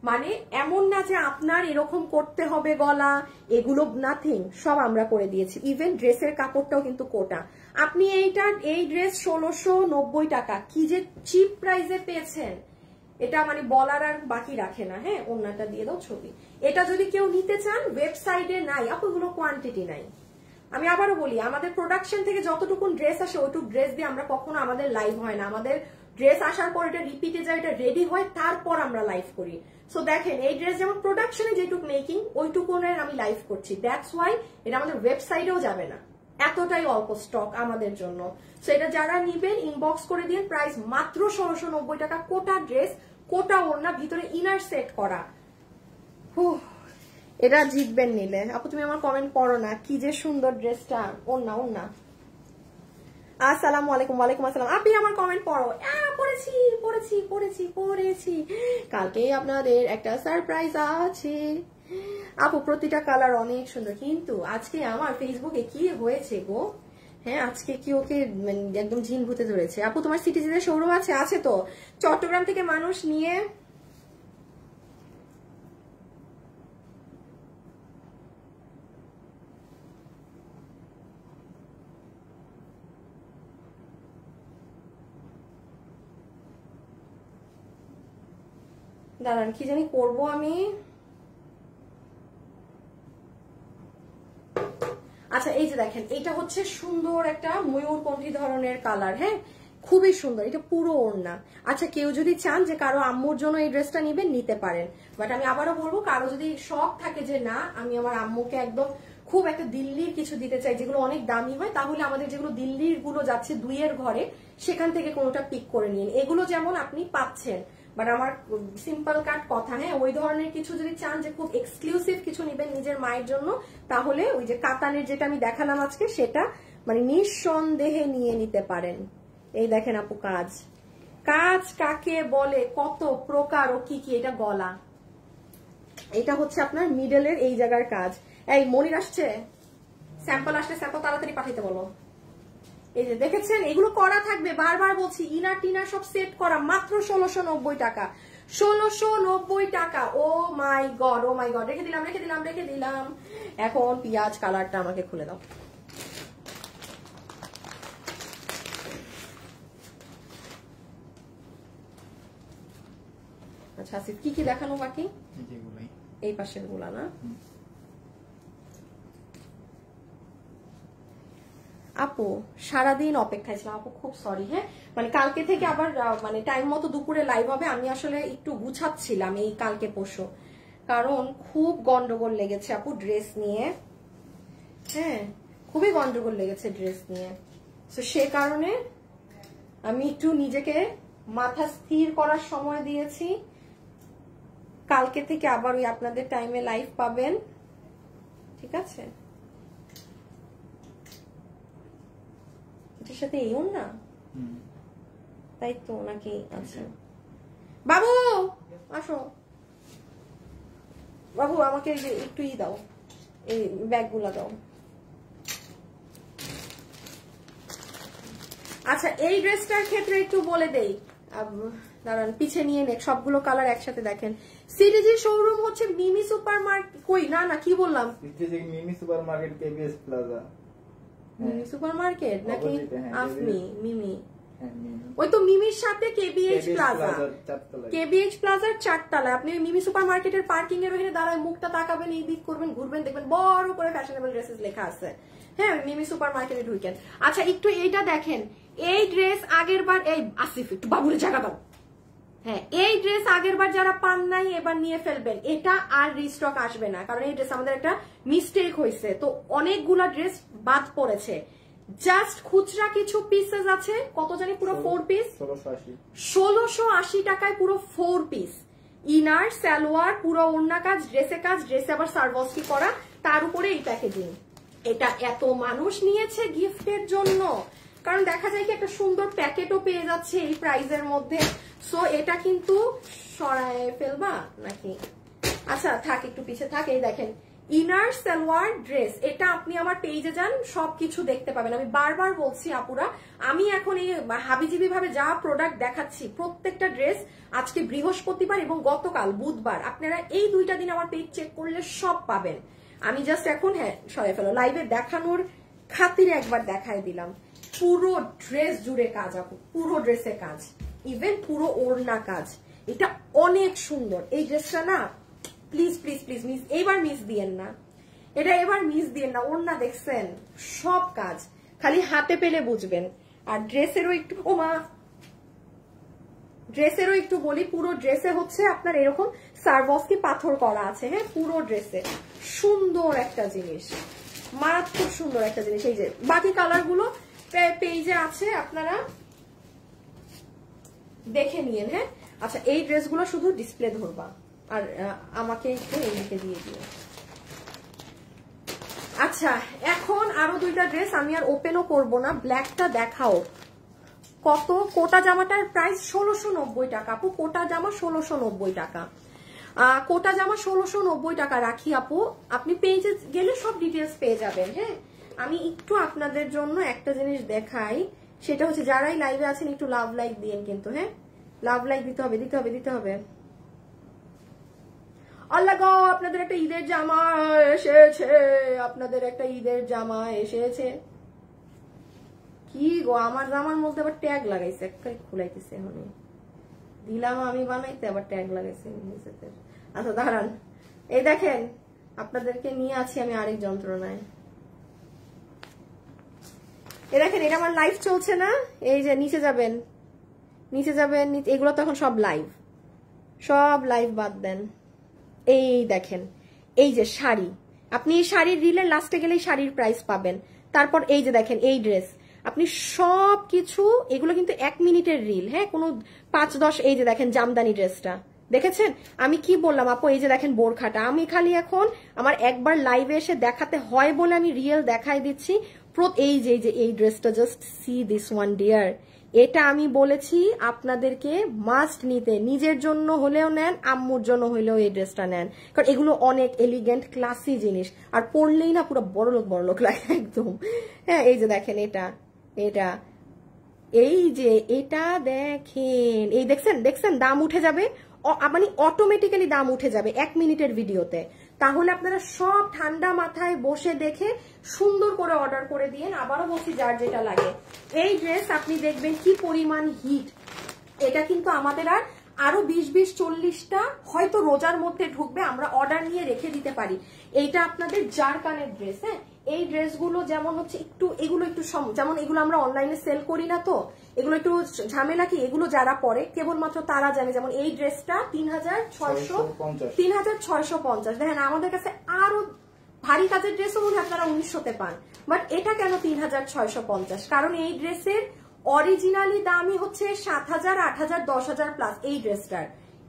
S1: মানে এমন না যে আপনার এরকম করতে হবে গলা, এগুলো নাথিং, সব আমরা করে দিয়েছি। ইভেন ড্রেসের কাপড়টাও কিন্তু কোটা। আপনি এই ড্রেস 1690 টাকা, কি যে চিপ প্রাইসে পেয়েছেন, এটা মানে বলার আর বাকি রাখে না। হ্যাঁ, ওড়নাটা দিয়ে দাও ছবি। এটা যদি কেউ নিতে চান, ওয়েবসাইটে নাই আপু, এগুলো কোয়ান্টিটি নাই। আমি আবারও বলি, আমাদের প্রোডাকশন থেকে যতটুকু ড্রেস আসে ওইটুকু ড্রেস দিয়ে আমরা কখনো, আমাদের লাইভ হয় না, আমাদের ড্রেস আসার পর এটা রিপিটে যায়, এটা রেডি হয়, তারপর আমরা লাইভ করি। সো দেখেন, এই ড্রেস যেমন প্রোডাকশনে যেটুকু মেকিং, ওইটুকুনের আমি লাইভ করছি। দ্যাটস ওয়াই এটা আমাদের ওয়েবসাইটেও যাবে না, এতটাই অল্প স্টক আমাদের জন্য। সো এটা যারা নিবেন ইনবক্স করে দিন। প্রাইস মাত্র 1690 টাকা, কোটা ড্রেস, কোটা ওড়না, ভিতরে ইনার সেট করা। এটা জিতবেন নিলে। আপু তুমি আমার কমেন্ট পড়ো না, কি যে সুন্দর ড্রেসটা। ওড়না, ওড়না। আসসালামু আলাইকুম। ওয়ালাইকুম আসসালাম। আপনি আমার কমেন্ট পড়ো। পড়েছি পড়েছি পড়েছি পড়েছি। কালকেই আপনাদের একটা সারপ্রাইজ আছে আপু। প্রতিটা কালার অনেক সুন্দর, কিন্তু আজকে আমার ফেসবুকে কি হয়েছে গো। হ্যাঁ, আজকে কি ওকে একদম ঝিন ভূতে ধরেছে। আপু তোমার সিটিজেনের শোরুম আছে? আছে তো, চট্টগ্রাম থেকে মানুষ নিয়ে। দাঁড়ান, কি জানি করবো আমি। আচ্ছা, এই যে দেখেন, এটা হচ্ছে সুন্দর একটা ময়ূরকণ্ঠী ধরনের কালার। হ্যাঁ, খুবই সুন্দর, এটা পুরো ওড়না। আচ্ছা, কেউ যদি চান যে কারো আম্মুর জন্য এই ড্রেসটা নিবেন, নিতে পারেন। বাট আমি আবারও বলবো, কারো যদি শখ থাকে যে না আমি আমার আম্মুকে একদম খুব একটা দিল্লির কিছু দিতে চাই, যেগুলো অনেক দামি হয়, তাহলে আমাদের যেগুলো দিল্লির গুলো যাচ্ছে দুইয়ের ঘরে, সেখান থেকে কোনোটা পিক করে নিন। এগুলো যেমন আপনি পাচ্ছেন, বাট আমার সিম্পল কাট কথা। হ্যাঁ, ওই ধরনের কিছু যদি চান যে খুব এক্সক্লুসিভ কিছু নিবেন নিজের মায়ের জন্য, তাহলে ওই যে কাতানের যেটা আমি দেখালাম আজকে, সেটা মানে নিঃসন্দেহে নিয়ে নিতে পারেন। এই দেখেন আপু, কাজ কাজ কাকে বলে, কত প্রকার ও কি কি। এটা গলা, এটা হচ্ছে আপনার মিডলের এই জায়গার কাজ। এই মনির আসছে, স্যাম্পল আসলে স্যাম্পল তাড়াতাড়ি পাঠাইতে বলো। এই যে দেখেছেন, এগুলো করা থাকবে, বারবার বলছি, ইনার টিনার সব সেট করা, মাত্র 1690 টাকা। 1690 টাকা। ও মাই গড, ও মাই গড। রেখে দিলাম রেখে দিলাম রেখে দিলাম। এখন পিঁয়াজ কালারটা আমাকে খুলে দাও। আচ্ছা আসিফ, কি কি দেখানো বাকি? এই পাশের গুলা না আপু? সারাদিন অপেক্ষায় ছিলাম আপু, খুব সরি। হ্যাঁ মানে কালকে থেকে আবার মানে টাইম মতো দুপুরে লাইভ হবে, আমি আসলে একটু গুছাচ্ছিলাম এই কালকে পরশু, কারণ খুব গন্ডগোল লেগেছে আপু ড্রেস নিয়ে। হ্যাঁ খুবই গন্ডগোল লেগেছে ড্রেস নিয়ে, তো সে কারণে আমি একটু নিজেকে মাথা স্থির করার সময় দিয়েছি। কালকে থেকে আবার ওই আপনাদের টাইমে লাইভ পাবেন, ঠিক আছে? এটার সাথে এইও না, তাই তো নাকি? আচ্ছা বাবু আসো, বাবু আমাকে একটু দাও, এই ব্যাগগুলা দাও। আচ্ছা এই ড্রেসটার ক্ষেত্রে একটু বলে দেই, দাঁড়ান পিছে নিয়ে নেক, সবগুলো কালার একসাথে দেখেন। সিডিজি শোরুম হচ্ছে মিমি সুপার মার্কেট, কই না না কি বললাম,
S2: মিমি সুপার মার্কেট কেবিএস প্লাজা।
S1: মিমি সুপার মার্কেট নাকি আফমি? মিমি
S2: হ্যাঁ
S1: ওই তো মিমির সাথে কেবিএইচ প্লাজা, কেবিএইচ প্লাজার 4 তলায়। আপনি মিমি সুপার মার্কেটের পার্কিং এর ওখানে দাঁড়ায় মুখটা তাকাবেন, এই দিক করবেন, ঘুরবেন, দেখবেন বড় করে ফ্যাশনেবল ড্রেসেস লেখা আছে। হ্যাঁ মিমি সুপার মার্কেটে ঢুকেন। আচ্ছা একটু এইটা দেখেন, এই ড্রেস আগের বার, এই আসিফ একটু বাবুরে জায়গা দাও। হ্যাঁ এই ড্রেস আগের বার যারা পান নাই এবার নিয়ে ফেলবেন, এটা আর রিস্টক আসবে না, কারণ এই ড্রেস আমাদের একটা মিস্টেক হয়েছে, তো অনেকগুলা ড্রেস বাদ পড়েছে। জাস্ট খুচরা কিছু পিসেস আছে, কত জানি পুরো 4 পিস 1680 টাকায় পুরো 4 পিস, ইনার সালোয়ার পুরো ওড়না কাজ, ড্রেসে আবার সার্ভসকি করা, তার উপরে এই প্যাকেজিং। এটা এত মানুষ নিয়েছে গিফটের জন্য, কারণ দেখা যায় কি একটা সুন্দর প্যাকেটও পেয়ে যাচ্ছে এই প্রাইজের মধ্যে। সো এটা কিন্তু সরায় ফেলবা নাকি? আচ্ছা থাক, একটু পিছে থাক। এই দেখেন ইনার সালোয়ার ড্রেস, এটা আপনি আমার পেজে যান সবকিছু দেখতে পাবেন। আমি বারবার বলছি আপুরা, আমি এখন এই হাবিজিবি ভাবে যা প্রোডাক্ট দেখাচ্ছি প্রত্যেকটা ড্রেস আজকে বৃহস্পতিবার এবং গতকাল বুধবার, আপনারা এই 2টা দিন আমার পেজ চেক করলে সব পাবেন। আমি জাস্ট এখন হ্যাঁ সরাই ফেলো, লাইভে দেখানোর খাতিরে একবার দেখাই দিলাম। পুরো ড্রেস জুড়ে কাজ আপু, পুরো ড্রেসে কাজ, ইভেন পুরো ওড়না কাজ, এটা অনেক সুন্দর। এই ড্রেসটা না প্লিজ প্লিজ প্লিজ মিস এইবার মিস দিয়েন না, এটা এবার মিস দিয়েন না। ওড়না দেখছেন সব কাজ, খালি হাতে পেলে বুঝবেন। আর ড্রেসেরও একটু, ও মা, ড্রেসেরও একটু বলি, পুরো ড্রেসে হচ্ছে আপনার এরকম সার্ভসকি পাথর করা আছে। হ্যাঁ পুরো ড্রেসে সুন্দর একটা জিনিস, মারাত্মক সুন্দর একটা জিনিস। এই যে বাকি কালার গুলো পেজে আছে, আপনারা দেখে নিন। হ্যাঁ আচ্ছা এই ড্রেসগুলো শুধু ডিসপ্লে ধরবা, আর আমাকে একটু এইদিকে দিয়ে দিও। আচ্ছা এখন আরো 2টা ড্রেস আমি আর ওপেনও করবো না, ব্ল্যাকটা দেখাও। কত? কোটা জামাটার প্রাইস 1690 টাকা আপু, কোটা জামা 1690 টাকা, কোটা জামা 1690 টাকা রাখি আপু। আপনি পেজে গেলে সব ডিটেলস পেয়ে যাবেন। হ্যাঁ আমি একটু আপনাদের জন্য একটা জিনিস দেখাই, সেটা হচ্ছে যারাই লাইভে আছেন একটু লাভ লাইক দিন কিন্তু। হ্যাঁ লাভ লাইক দিতে হবে, দিতে হবে, দিতে হবে। আল্লাহ গো, আপনাদের একটা ঈদের জামা এসেছে, আপনাদের একটা ঈদের জামা এসেছে। কি গো, আমার জামার মধ্যে আবার ট্যাগ লাগাইছে, একটা খুলাইতেছে, এখন দিলাম আমি বানাইতে, আবার ট্যাগ লাগাইছে। আচ্ছা দাঁড়ান, এই দেখেন আপনাদেরকে নিয়ে আছি আমি আরেক যন্ত্রণায়। এই দেখেন এটা আমার লাইভ চলছে না, এই যে নিচে যাবেন, নিচে যাবেন, এগুলো তো এখন সব লাইভ, সব লাইভ বাদ দেন। এই দেখেন এই যে শাড়ি, আপনি এই শাড়ির রিলের লাস্টে গেলেই শাড়ির প্রাইস পাবেন। তারপর এই যে দেখেন এই ড্রেস, আপনি সব কিছু, এগুলো কিন্তু 1 মিনিটের রিল। হ্যাঁ কোনো 5-10। এই যে দেখেন জামদানি ড্রেসটা দেখেছেন, আমি কি বললাম আপু? এই যে দেখেন বোরখাটা, আমি খালি এখন আমার একবার লাইভে এসে দেখাতে হয় বলে আমি রিয়েল দেখাই দিচ্ছি। এই যে এই ড্রেসটা, just see this one dear, এটা আমি বলেছি আপনাদেরকে মাস্ট নিতে, নিজের জন্য হলেও নেন, আম্মুর জন্য হলেও এই ড্রেসটা নেন, কারণ এগুলো অনেক এলিগেন্ট ক্লাসি জিনিস, আর পরলেই না পুরো বড়লোক লাগে একদম। হ্যাঁ এই যে দেখেন এটা, এই যে এটা দেখেন, এই দেখছেন দাম উঠে যাবে, মানে অটোমেটিক্যালি দাম উঠে যাবে 1 মিনিটের ভিডিওতে। তাহলে আপনারা সব ঠান্ডা মাথায় বসে দেখে সুন্দর করে অর্ডার করে দিয়েন। আবারও বলছি যার যেটা লাগে। এই ড্রেস আপনি দেখবেন কি পরিমাণ হিট, এটা কিন্তু আমাদের আর আরো 20-40টা হয়তো রোজার মধ্যে ঢুকবে, আমরা অর্ডার নিয়ে রেখে দিতে পারি। এইটা আপনাদের জারকানের ড্রেস। হ্যাঁ, এই ড্রেসগুলো যেমন হচ্ছে একটু এগুলো একটু যেমন এগুলো আমরা অনলাইনে সেল করি না, তো এগুলো একটু ঝামেলা কি, এগুলো যারা পরে কেবলমাত্র তারা জানে। যেমন এই ড্রেসটা 3650। দেখেন আমাদের কাছে আরো ভারী কাজের ড্রেসও মনে আপনারা 1900-তে পান, বাট এটা কেন 3650? কারণ এই ড্রেসের অরিজিনালি দামই হচ্ছে 7000, 8000, 10,000 প্লাস। এই ড্রেসটার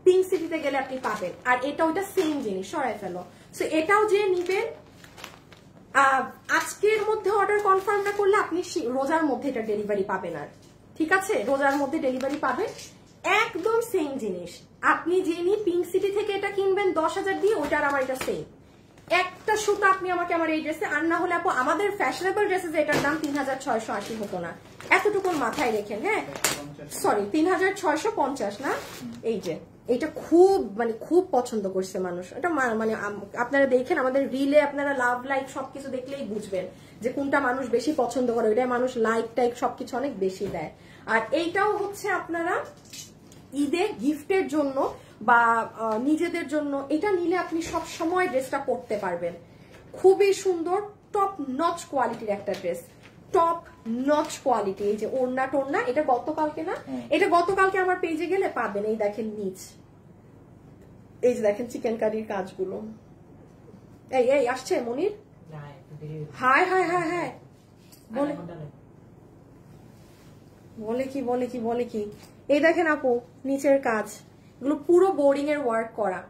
S1: পিঙ্ক সিটিতে গেলে আপনি পাবেন, আর এটা ওইটা সেম জিনিস, সরাই ফেলো। সো এটাও যে নিবেন আজকের মধ্যে অর্ডার কনফার্ম না করলে আপনি রোজার মধ্যে এটা ডেলিভারি পাবেন। আর ঠিক আছে, রোজার মধ্যে ডেলিভারি পাবেন। একদম সেম জিনিস, আপনি যিনি পিঙ্ক সিটি থেকে এটা কিনবেন 10,000 দিয়ে, ওইটার আমার এটা সেম। একটা সুতা আপনি আমাকে আমার এই ড্রেসে, আর না হলে আপু আমাদের ফ্যাশনেবল ড্রেসেস এটার দাম 3680 হতো না, এতটুকু মাথায় রেখেন। হ্যাঁ সরি 3650 না। এই যে এটা খুব পছন্দ করছে মানুষ, এটা মানে আপনারা দেখেন আমাদের রিলে, আপনারা লাভ লাইক সবকিছু দেখলেই বুঝবেন যে কোনটা মানুষ বেশি পছন্দ করে, ওইটাই মানুষ লাইক টাইক সবকিছু অনেক বেশি দেয়। আর এইটাও হচ্ছে আপনারা ঈদে গিফটের জন্য বা নিজেদের জন্য এটা নিলে আপনি সব সময় ড্রেসটা পরতে পারবেন। খুবই সুন্দর টপ নচ কোয়ালিটির একটা ড্রেস, টপ নচ কোয়ালিটি। এই যে ওড়না টোড়না, এটা গতকালকে না, এটা গতকালকে আমার পেজে গেলে পাবেন। এই দেখেন নিচ, এই যে দেখেন চিকেন কারির কাজগুলো। এই আসছে মনির, হাই হাই হাই হাই বলে কি এই দেখেন আপু নিচের কাজ, এগুলো পুরো বোর্ডিং এর ওয়ার্ক করা,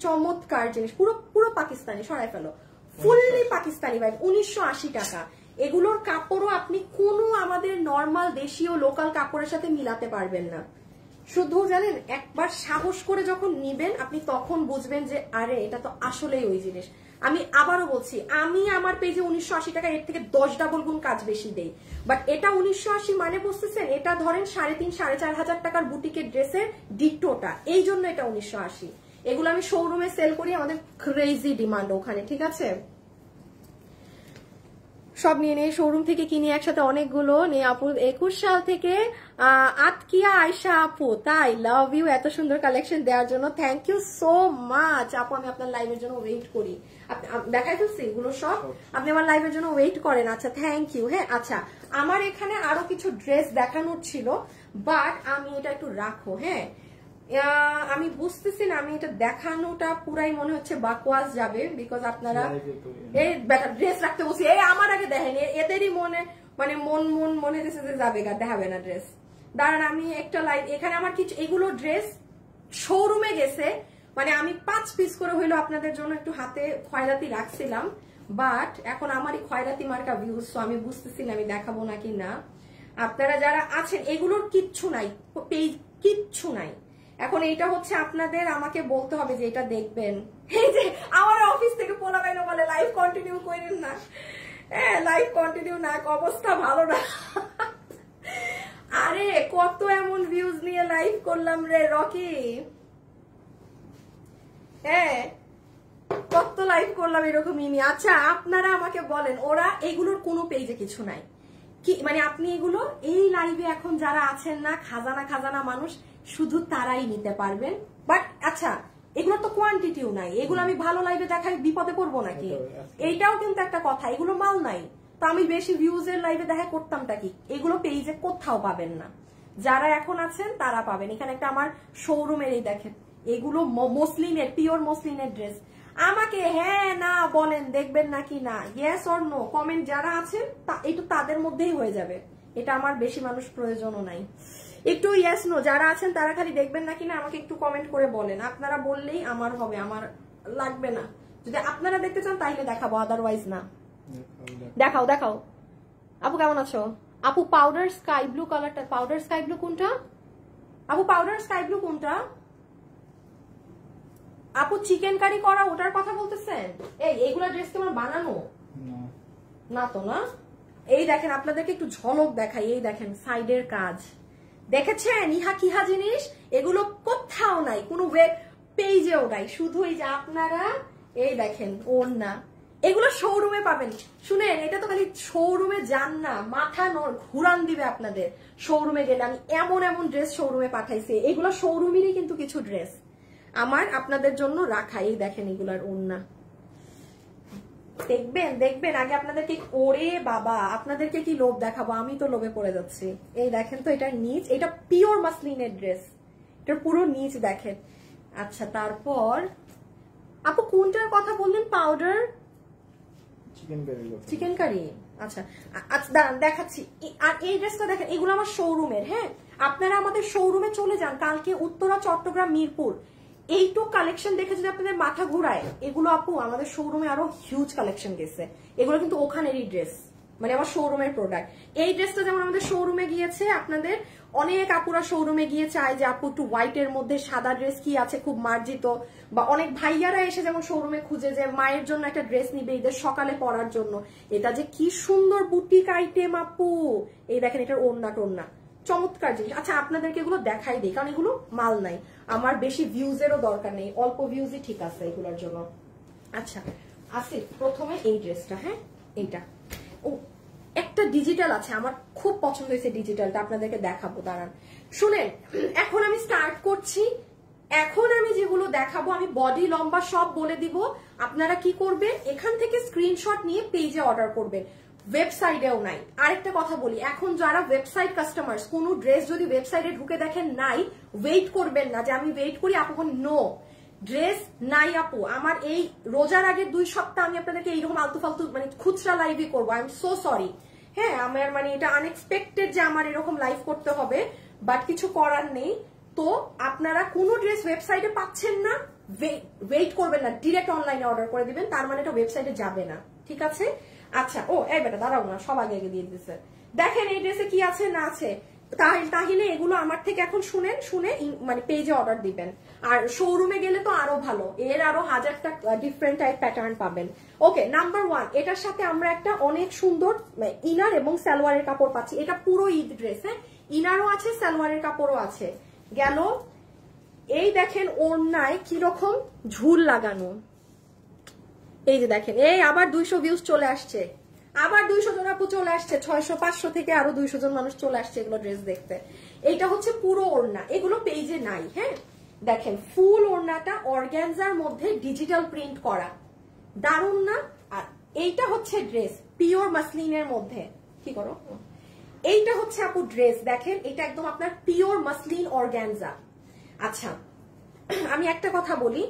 S1: চমৎকার জিনিস, পুরো পাকিস্তানি, সরাই ফেলো, ফুললি পাকিস্তানি ভাই। 1980 টাকা। এগুলোর কাপড়ও আপনি কোনো আমাদের নর্মাল দেশীয় লোকাল কাপড়ের সাথে মিলাতে পারবেন না। শুধু জানেন একবার সাহস করে যখন নিবেন আপনি তখন বুঝবেন যে আরে এটা তো আসলেই ওই জিনিস। আমি আবারও বলছি, আমি আমার পেজে 1980 টাকা এর থেকে 10 ডাবল গুণ কাজ বেশি দেই, বাট এটা 1980 মানে বুঝতেছেন, এটা ধরেন 3,500-4,500 টাকার বুটিকের ড্রেসের ডিটোটা, এই জন্য এটা 1980। এগুলো আমি শোরুমে সেল করি, আমাদের ক্রেজি ডিমান্ড ওখানে, ঠিক আছে। সব নিয়ে নেই, শোরুম থেকে কিনি একসাথে অনেকগুলো নিয়ে। আপু 21 সাল থেকে আতকিয়া আয়শা আপু, তাই লাভ ইউ এত সুন্দর কালেকশন দেওয়ার জন্য, থ্যাংক ইউ সো মাচ আপু। আমি আপনার লাইভের জন্য ওয়েট করি, দেখাই ফেলছি এগুলো সব, আপনি আমার লাইভের জন্য ওয়েট করেন। আচ্ছা থ্যাংক ইউ। হ্যাঁ আচ্ছা, আমার এখানে আরো কিছু ড্রেস দেখানোর ছিল, বাট আমি এটা একটু রাখো। হ্যাঁ আমি বুঝতেছি না, আমি এটা দেখানোটা পুরাই মনে হচ্ছে বাকওয়াস যাবে, বিকজ আপনারা এই ড্রেস রাখতে বলছি, এই আমার আগে দেখেন, এদেরই মনে হচ্ছে যে যাবে গা, দেখাবে না ড্রেস। দাঁড়ান আমি একটা লাইভ, এখানে আমার কিছু এগুলো ড্রেস শোরুমে গেছে, মানে আমি 5 পিস করে হইলো আপনাদের জন্য একটু হাতে খয়রাতি রাখছিলাম, বাট এখন আমারই খয়রাতি মার্কা ভিউজ, তো আমি বুঝতেছি না আমি দেখাবো নাকি না। আপনারা যারা আছেন এগুলোর কিচ্ছু নাই, পেজ কিচ্ছু নাই। এখন এইটা হচ্ছে আপনাদের আমাকে বলতে হবে যে এটা দেখবেন। এই যে আমার অফিস থেকে পোলা বাইনা বলে লাইভ কন্টিনিউ করেন না, হ্যাঁ লাইভ কন্টিনিউ না, অবস্থা ভালো না। আরে কত এমন ভিউজ নিয়ে লাইভ করলাম রে রকি, হ্যাঁ কত লাইভ করলাম এরকমই নিয়ে। আচ্ছা আপনারা আমাকে বলেন, ওরা এগুলোর কোনো পেজে কিছু নাই কি, মানে আপনি এগুলো এই লাইভে এখন যারা আছেন না খাজানা মানুষ, শুধু তারাই নিতে পারবেন। বাট আচ্ছা এগুলো তো কোয়ান্টিটিও নাই, এগুলো আমি ভালো লাইভে দেখাই বিপদে পড়বো নাকি, এইটাও কিন্তু একটা কথা। এগুলো মাল নাই তো আমি বেশি ভিউজের লাইভে দেখা করতামটা কি, এগুলো পেজে কোথাও পাবেন না। যারা এখন আছেন তারা পাবেন। এখানে একটা আমার শোরুমের, এই দেখেন এগুলো মসলিনের, পিওর মসলিনের ড্রেস। আমাকে হ্যাঁ না বলেন দেখবেন নাকি না, ইয়েস অর নো কমেন্ট যারা আছেন একটু তাদের মধ্যেই হয়ে যাবে, এটা আমার বেশি মানুষ প্রয়োজনও নাই। একটু ইয়েস নো যারা আছেন তারা খালি দেখবেন নাকি না আমাকে একটু কমেন্ট করে বলেন, আপনারা বললেই আমার হবে, আমার লাগবে না। যদি আপনারা দেখতে চান তাহলে দেখাবো, আদারওয়াইজ না। দেখাও দেখাও। আপু কেমন আছো? আপু পাউডার স্কাই ব্লু কালারটা, পাউডার স্কাই ব্লু কোনটা আপু? পাউডার স্কাই ব্লু কোনটা আপু? চিকেন কারি করা ওটার কথা বলতেছেন? এইগুলা ড্রেস কি আমার বানানো না তো না? এই দেখেন আপনাদেরকে একটু ঝলক দেখাই, এই দেখেন সাইডের কাজ দেখেছেন, ইহা কিহা জিনিস, এগুলো কোথাও নাই, কোনো ওয়েব পেজেও নাই, শুধু এই যে আপনারা এই দেখেন ওড়না, এগুলো শোরুমে পাবেন। শুনেন, এটা তো খালি শোরুমে যান না, মাথা ঘুরান দিবে আপনাদের। শোরুমে গেলে আমি এমন এমন ড্রেস শোরুমে পাঠাইছি, এগুলো শোরুমেরই কিন্তু কিছু ড্রেস আমার আপনাদের জন্য রাখা। এই দেখেন এগুলার ওড়না, দেখবেন দেখবেন আগে আপনাদেরকে। ওরে বাবা, আপনাদেরকে কি লোভ দেখাবো, আমি তো লোভে পড়ে যাচ্ছি। এই দেখেন তো, এটা নিচ, এটা পিওর মাসলিনের ড্রেস, এটা পুরো নিচ দেখেন। আচ্ছা, তারপর আপু কোনটার কথা বললেন? Powder chicken curry. আচ্ছা আচ্ছা, দাঁড়ান দেখাচ্ছি। আর এই ড্রেসটা দেখেন, এগুলো আমার শোরুমের। হ্যাঁ, আপনারা আমাদের শোরুমে চলে যান কালকে, উত্তরা, চট্টগ্রাম, মিরপুর। এইটুক কালেকশন দেখে যদি আপনাদের মাথা ঘুরায়, এগুলো আপু আমাদের শোরুমে আরো হিউজ কালেকশন গেছে। এগুলো কিন্তু ওখানেরই ড্রেস, মানে আমার শোরুমের প্রোডাক্ট। এই ড্রেসটা যেমন আমাদের শোরুমে গিয়েছে, আপনাদের অনেক আপুরা শোরুমে গিয়ে চায় যে আপু একটু হোয়াইটের মধ্যে সাদা ড্রেস কি আছে খুব মার্জিত, বা অনেক ভাইয়ারা এসে যেমন শোরুমে খুঁজে যে মায়ের জন্য একটা ড্রেস নিবে ঈদের সকালে পরার জন্য। এটা যে কি সুন্দর বুটিক আইটেম আপু, এই দেখেন এটার ওড়না টোড়না, চমৎকার জিনিস। আচ্ছা, আপনাদেরকে এগুলো দেখাই দিই, কারণ এগুলো মাল নাই, আমার বেশি ভিউজেরও দরকার নেই, অল্প ভিউজই ঠিক আছে এগুলোর জন্য। আচ্ছা, আসি প্রথমে এই ড্রেসটা। হ্যাঁ, এইটা ও একটা ডিজিটাল আছে, আমার খুব পছন্দ হয়েছে ডিজিটালটা, আপনাদেরকে দেখাবো, দাঁড়ান শুনেন। এখন আমি স্টার্ট করছি। এখন আমি যেগুলো দেখাবো, আমি বডি লম্বা সব বলে দিব। আপনারা কি করবেন, এখান থেকে স্ক্রিনশট নিয়ে পেজে অর্ডার করবেন, ওয়েবসাইটেও নাই। আরেকটা কথা বলি, এখন যারা ওয়েবসাইট কাস্টমার্স, কোন ড্রেস যদি ওয়েবসাইটে ঢুকে দেখেন নাই, ওয়েট করবেন না যে আমি ওয়েট করি আপু, নো, ড্রেস নাই আপু। আমার এই রোজার আগের 2 সপ্তাহ আমি আপনাদেরকে এইরকম আলতু ফালতু মানে খুচরা লাইভই করবো, আই এম সো সরি। হ্যাঁ, আমার মানে এটা আনএক্সপেক্টেড যে আমার এরকম লাইভ করতে হবে, বাট কিছু করার নেই। তো আপনারা কোনো ড্রেস ওয়েবসাইটে পাচ্ছেন না, ওয়েট করবেন না, ডিরেক্ট অনলাইনে অর্ডার করে দিবেন, তার মানে এটা ওয়েবসাইটে যাবে না, ঠিক আছে? আচ্ছা, ও এই বেটা দাঁড়াও না, সব আগে দিয়ে দিতেছে। দেখেন এই ড্রেসে কি আছে না আছে, তাহলে এগুলো আমার থেকে এখন শুনে মানে পেজে অর্ডার দিবেন। আর শোরুমে গেলে তো আরো ভালো, এর আরো 1000টা ডিফারেন্ট টাইপ প্যাটার্ন পাবেন। ওকে, নাম্বার 1, এটার সাথে আমরা একটা অনেক সুন্দর ইনার এবং সালোয়ারের কাপড় পাচ্ছি। এটা পুরো ঈদ ড্রেস। হ্যাঁ, ইনারও আছে, সালোয়ারের কাপড়ও আছে। গেল, এই দেখেন ওড়নায় কিরকম ঝুল লাগানো, এই যে দেখেন, এই আবার 200 ভিউজ চলে আসছে, আবার 200 জন আপু চলে আসছে, 600 500 থেকে আরো 200 জন মানুষ চলে আসছে এগুলো ড্রেস দেখতে। এইটা হচ্ছে পুরো ওড়না, এগুলো পেজে নাই। হ্যাঁ, দেখেন ফুল ওড়নাটা অর্গানজার মধ্যে ডিজিটাল প্রিন্ট করা, দারুণ না? আর এইটা হচ্ছে ড্রেস পিওর মাসলিনের মধ্যে। কি করো, এইটা হচ্ছে আপু ড্রেস, দেখেন এটা একদম আপনার পিওর মাসলিন অর্গানজা। আচ্ছা, আমি একটা কথা বলি,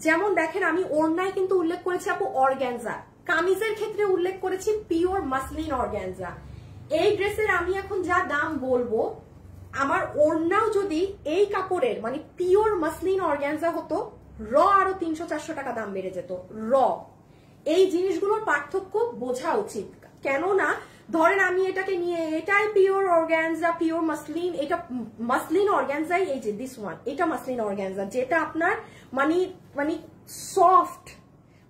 S1: যেমন দেখেন আমি ওড়নায় কিন্তু উল্লেখ করেছি আপু অর্গানজা, কামিজের ক্ষেত্রে উল্লেখ করেছি পিওর মাসলিন অর্গানজা। এই ড্রেসের আমি এখন যা দাম বলবো, আমার ওড়নাও যদি এই কাপড়ের মানে পিওর মাসলিন অর্গানজা হতো, র আরো 300-400 টাকা দাম বেড়ে যেত। র এই জিনিসগুলোর পার্থক্য বোঝা উচিত, কেননা ধরেন আমি এটাকে নিয়ে, এটাই পিওর অর্গানজা, পিওর মাসলিন, এটা মাসলিন অর্গানজাই, এই যে দিস ওয়ান, এটা মাসলিন অর্গানজা, যেটা আপনার মানে সফট,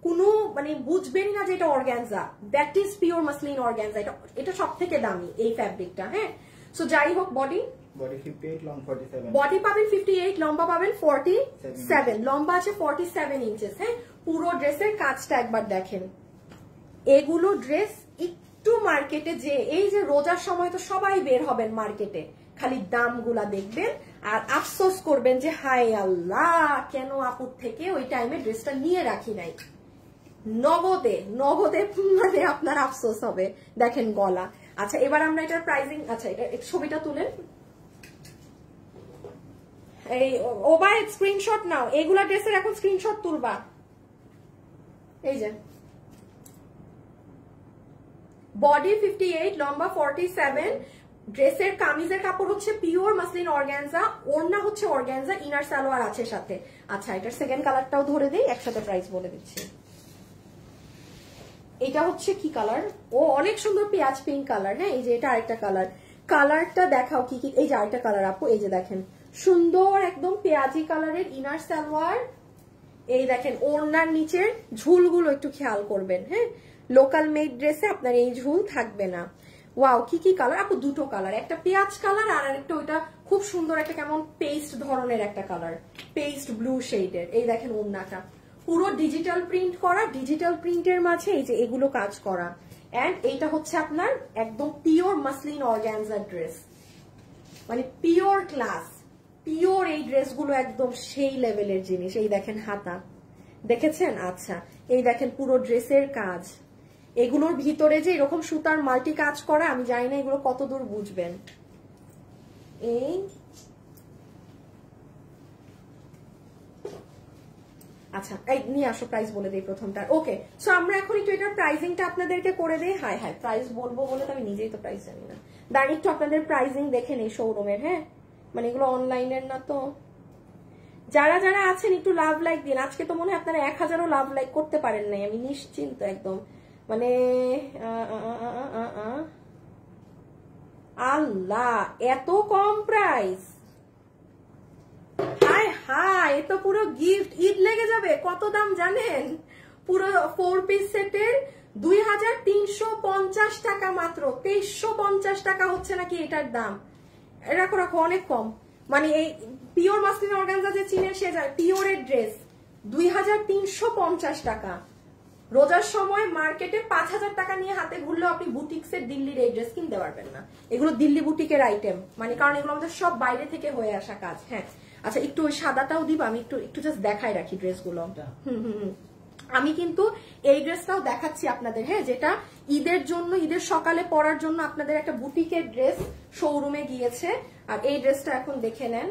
S1: কোনো মানে বুঝবেনই না যে এটা organza, that is pure muslin organza. এটা সব থেকে দামি এই ফ্যাব্রিকটা। হ্যাঁ, সো যাই হোক, বডি
S2: 58, লং 47,
S1: বডি পাবেন 58, লম্বা পাবেন 47, লম্বা আছে 47 ইঞ্চেস। হ্যাঁ, পুরো ড্রেসের কাজটা একবার দেখেন। এগুলো ড্রেস একটু মার্কেটে যে, এই যে রোজার সময় তো সবাই বের হবেন মার্কেটে, খালি দামগুলা দেখবেন আর আফসোস করবেন যে হায় আল্লাহ, কেন আপুর থেকে ওই টাইমে ড্রেসটা নিয়ে রাখি নাই। নগদে মানে আপনার আফসোস হবে। দেখেন গলা। আচ্ছা, এবার আমরা এটার প্রাইসিং, আচ্ছা এটা ছবিটা তুলেন, এই ওভার স্ক্রিনশট নাও, এগুলা ড্রেসের এখন স্ক্রিনশট তুলবা। এই যে বডি 58, লম্বা 47, ড্রেসের কামিজের কাপড় হচ্ছে পিওর মাসলিন অর্গানজা, ওড়না হচ্ছে অর্গানজা, ইনার সালোয়ার আছে সাথে। আচ্ছা, এটার সেকেন্ড কালারটাও ধরে দেই, একসাথে প্রাইস বলে দিচ্ছি। এটা হচ্ছে কি কালার? ও অনেক সুন্দর পেঁয়াজ পিঙ্ক কালার। হ্যাঁ, এই যে এটা আরেকটা কালার, কালারটা দেখাও কি কি। এই যে আরেকটা কালার আপু, এই যে দেখেন সুন্দর একদম পেঁয়াজি কালারের ইনার সালোয়ার। এই দেখেন ওড়নার নিচের ঝুলগুলো একটু খেয়াল করবেন। হ্যাঁ, লোকাল মেড ড্রেসে আপনার এই ঝুল থাকবে না। ওয়াও, কি কি কালার আপু, দুটো কালার, একটা পেঁয়াজ কালার আর একটা ওইটা খুব সুন্দর একটা কেমন পেস্ট ধরনের একটা কালার, পেস্ট ব্লু শেডের। এই দেখেন ওড়নাটা, পুরো ডিজিটাল প্রিন্ট করা, ডিজিটাল প্রিন্টের মাঝে এই যে এগুলো কাজ করা। এন্ড এইটা হচ্ছে আপনার একদম পিওর মাসলিন অর্গানজা ড্রেস, মানে পিওর ক্লাস, পিওর এই ড্রেসগুলো একদম সেই লেভেলের জিনিস। এই দেখেন হাতা, দেখেছেন? আচ্ছা, এই দেখেন পুরো ড্রেসের কাজ। এগুলোর ভিতরে যে এরকম সুতার মাল্টি কাজ করা, আমি জানি না এগুলো কত দূর বুঝবেন। এই আচ্ছা, এই নিয়ে আসো, প্রাইস বলে দিই প্রথমটা। ওকে, সো আমরা এখন একটু এটার প্রাইসিংটা আপনাদেরকে করে দিই। হাই হাই, প্রাইস বলবো বলে তো আমি নিজেই তো প্রাইস জানি না। দাঁড়িয়ে একটু আপনাদের প্রাইসিং দেখে নেই শোরুমের, হ্যাঁ, মানে এগুলো অনলাইনের না তো। যারা যারা আছেন একটু লাভ লাইক দিন। আজকে তো মনে হয় আপনারা 1000ও লাভ লাইক করতে পারেন নাই, আমি নিশ্চিন্ত একদম। মানে আল্লাহ, এত কম প্রাইস! হাই হাই, এ তো পুরো গিফট, ঈদ লেগে যাবে। কত দাম জানেন? পুরো 4 পিস সেটের 2350 টাকা মাত্র। 2350 টাকা হচ্ছে নাকি এটার দাম? রাখো রাখো, অনেক কম। মানে এই পিওর মাসলিন অর্গানজা যে চিনেন সে যায়, পিওরের ড্রেস 2350 টাকা। রোজার সময় মার্কেটে 5000 টাকা নিয়ে হাতে ঘুরলেও আপনি বুটিক্সের দিল্লির এই ড্রেস কিনতে পারবেন না। এগুলো দিল্লি বুটিকের আইটেম, মানে কারণ এগুলো আমাদের সব বাইরে থেকে হয়ে আসা কাজ। হ্যাঁ, আচ্ছা, একটু ওই সাদাটাও দিব, আমি একটু জাস্ট দেখাই রাখি ড্রেসগুলো। আমি কিন্তু এই ড্রেসটাও দেখাচ্ছি আপনাদের, হ্যাঁ, যেটা ঈদের জন্য, ঈদের সকালে পরার জন্য আপনাদের একটা বুটিকের ড্রেস শোরুমে গিয়েছে। আর এই ড্রেসটা এখন দেখে নেন।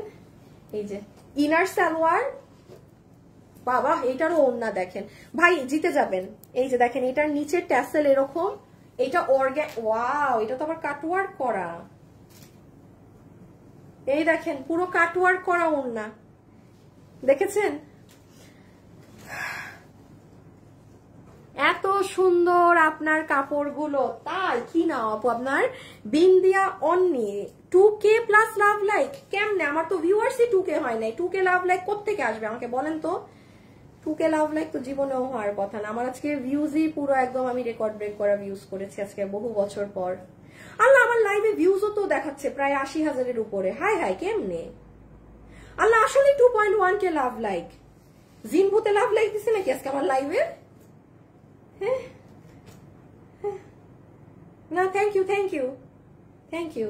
S1: এই যে ইনার সালোয়ার, বাবা এটারও ওড়না দেখেন ভাই, জিতে যাবেন। এই যে দেখেন, এটার নিচে ট্যাসেল এরকম, এটা ওয়াও, এটা তো আবার কাটওয়ার্ক করা। এই দেখেন পুরো কাটওয়ার্ক করা ওড়না, দেখেছেন? এত সুন্দর আপনার কাপড়গুলো, তাই কি না আপু? আপনার Bindiya only 2K plus love like. কেমনে? আমার তো ভিউয়ার্সই 2K হয় নাই। 2K লাভ লাইক কোত্থেকে আসবে আমাকে বলেন তো? 2K লাভ লাইক তো জীবনেও হওয়ার কথা না। আমার আজকে ভিউজই পুরো একদম, আমি রেকর্ড ব্রেক করা ভিউজ করেছি আজকে বহু বছর পর। আল্লাহ, আমার লাইভে ভিউজও তো দেখাচ্ছে প্রায় 80,000-এর উপরে। হাই হাই, কেমনে? আল্লাহ, আসলে 2.1K love like. জিনভূতে love like দিছে নাকি আজকে আমার লাইভে? হ্যাঁ, না, thank you, thank you, thank you,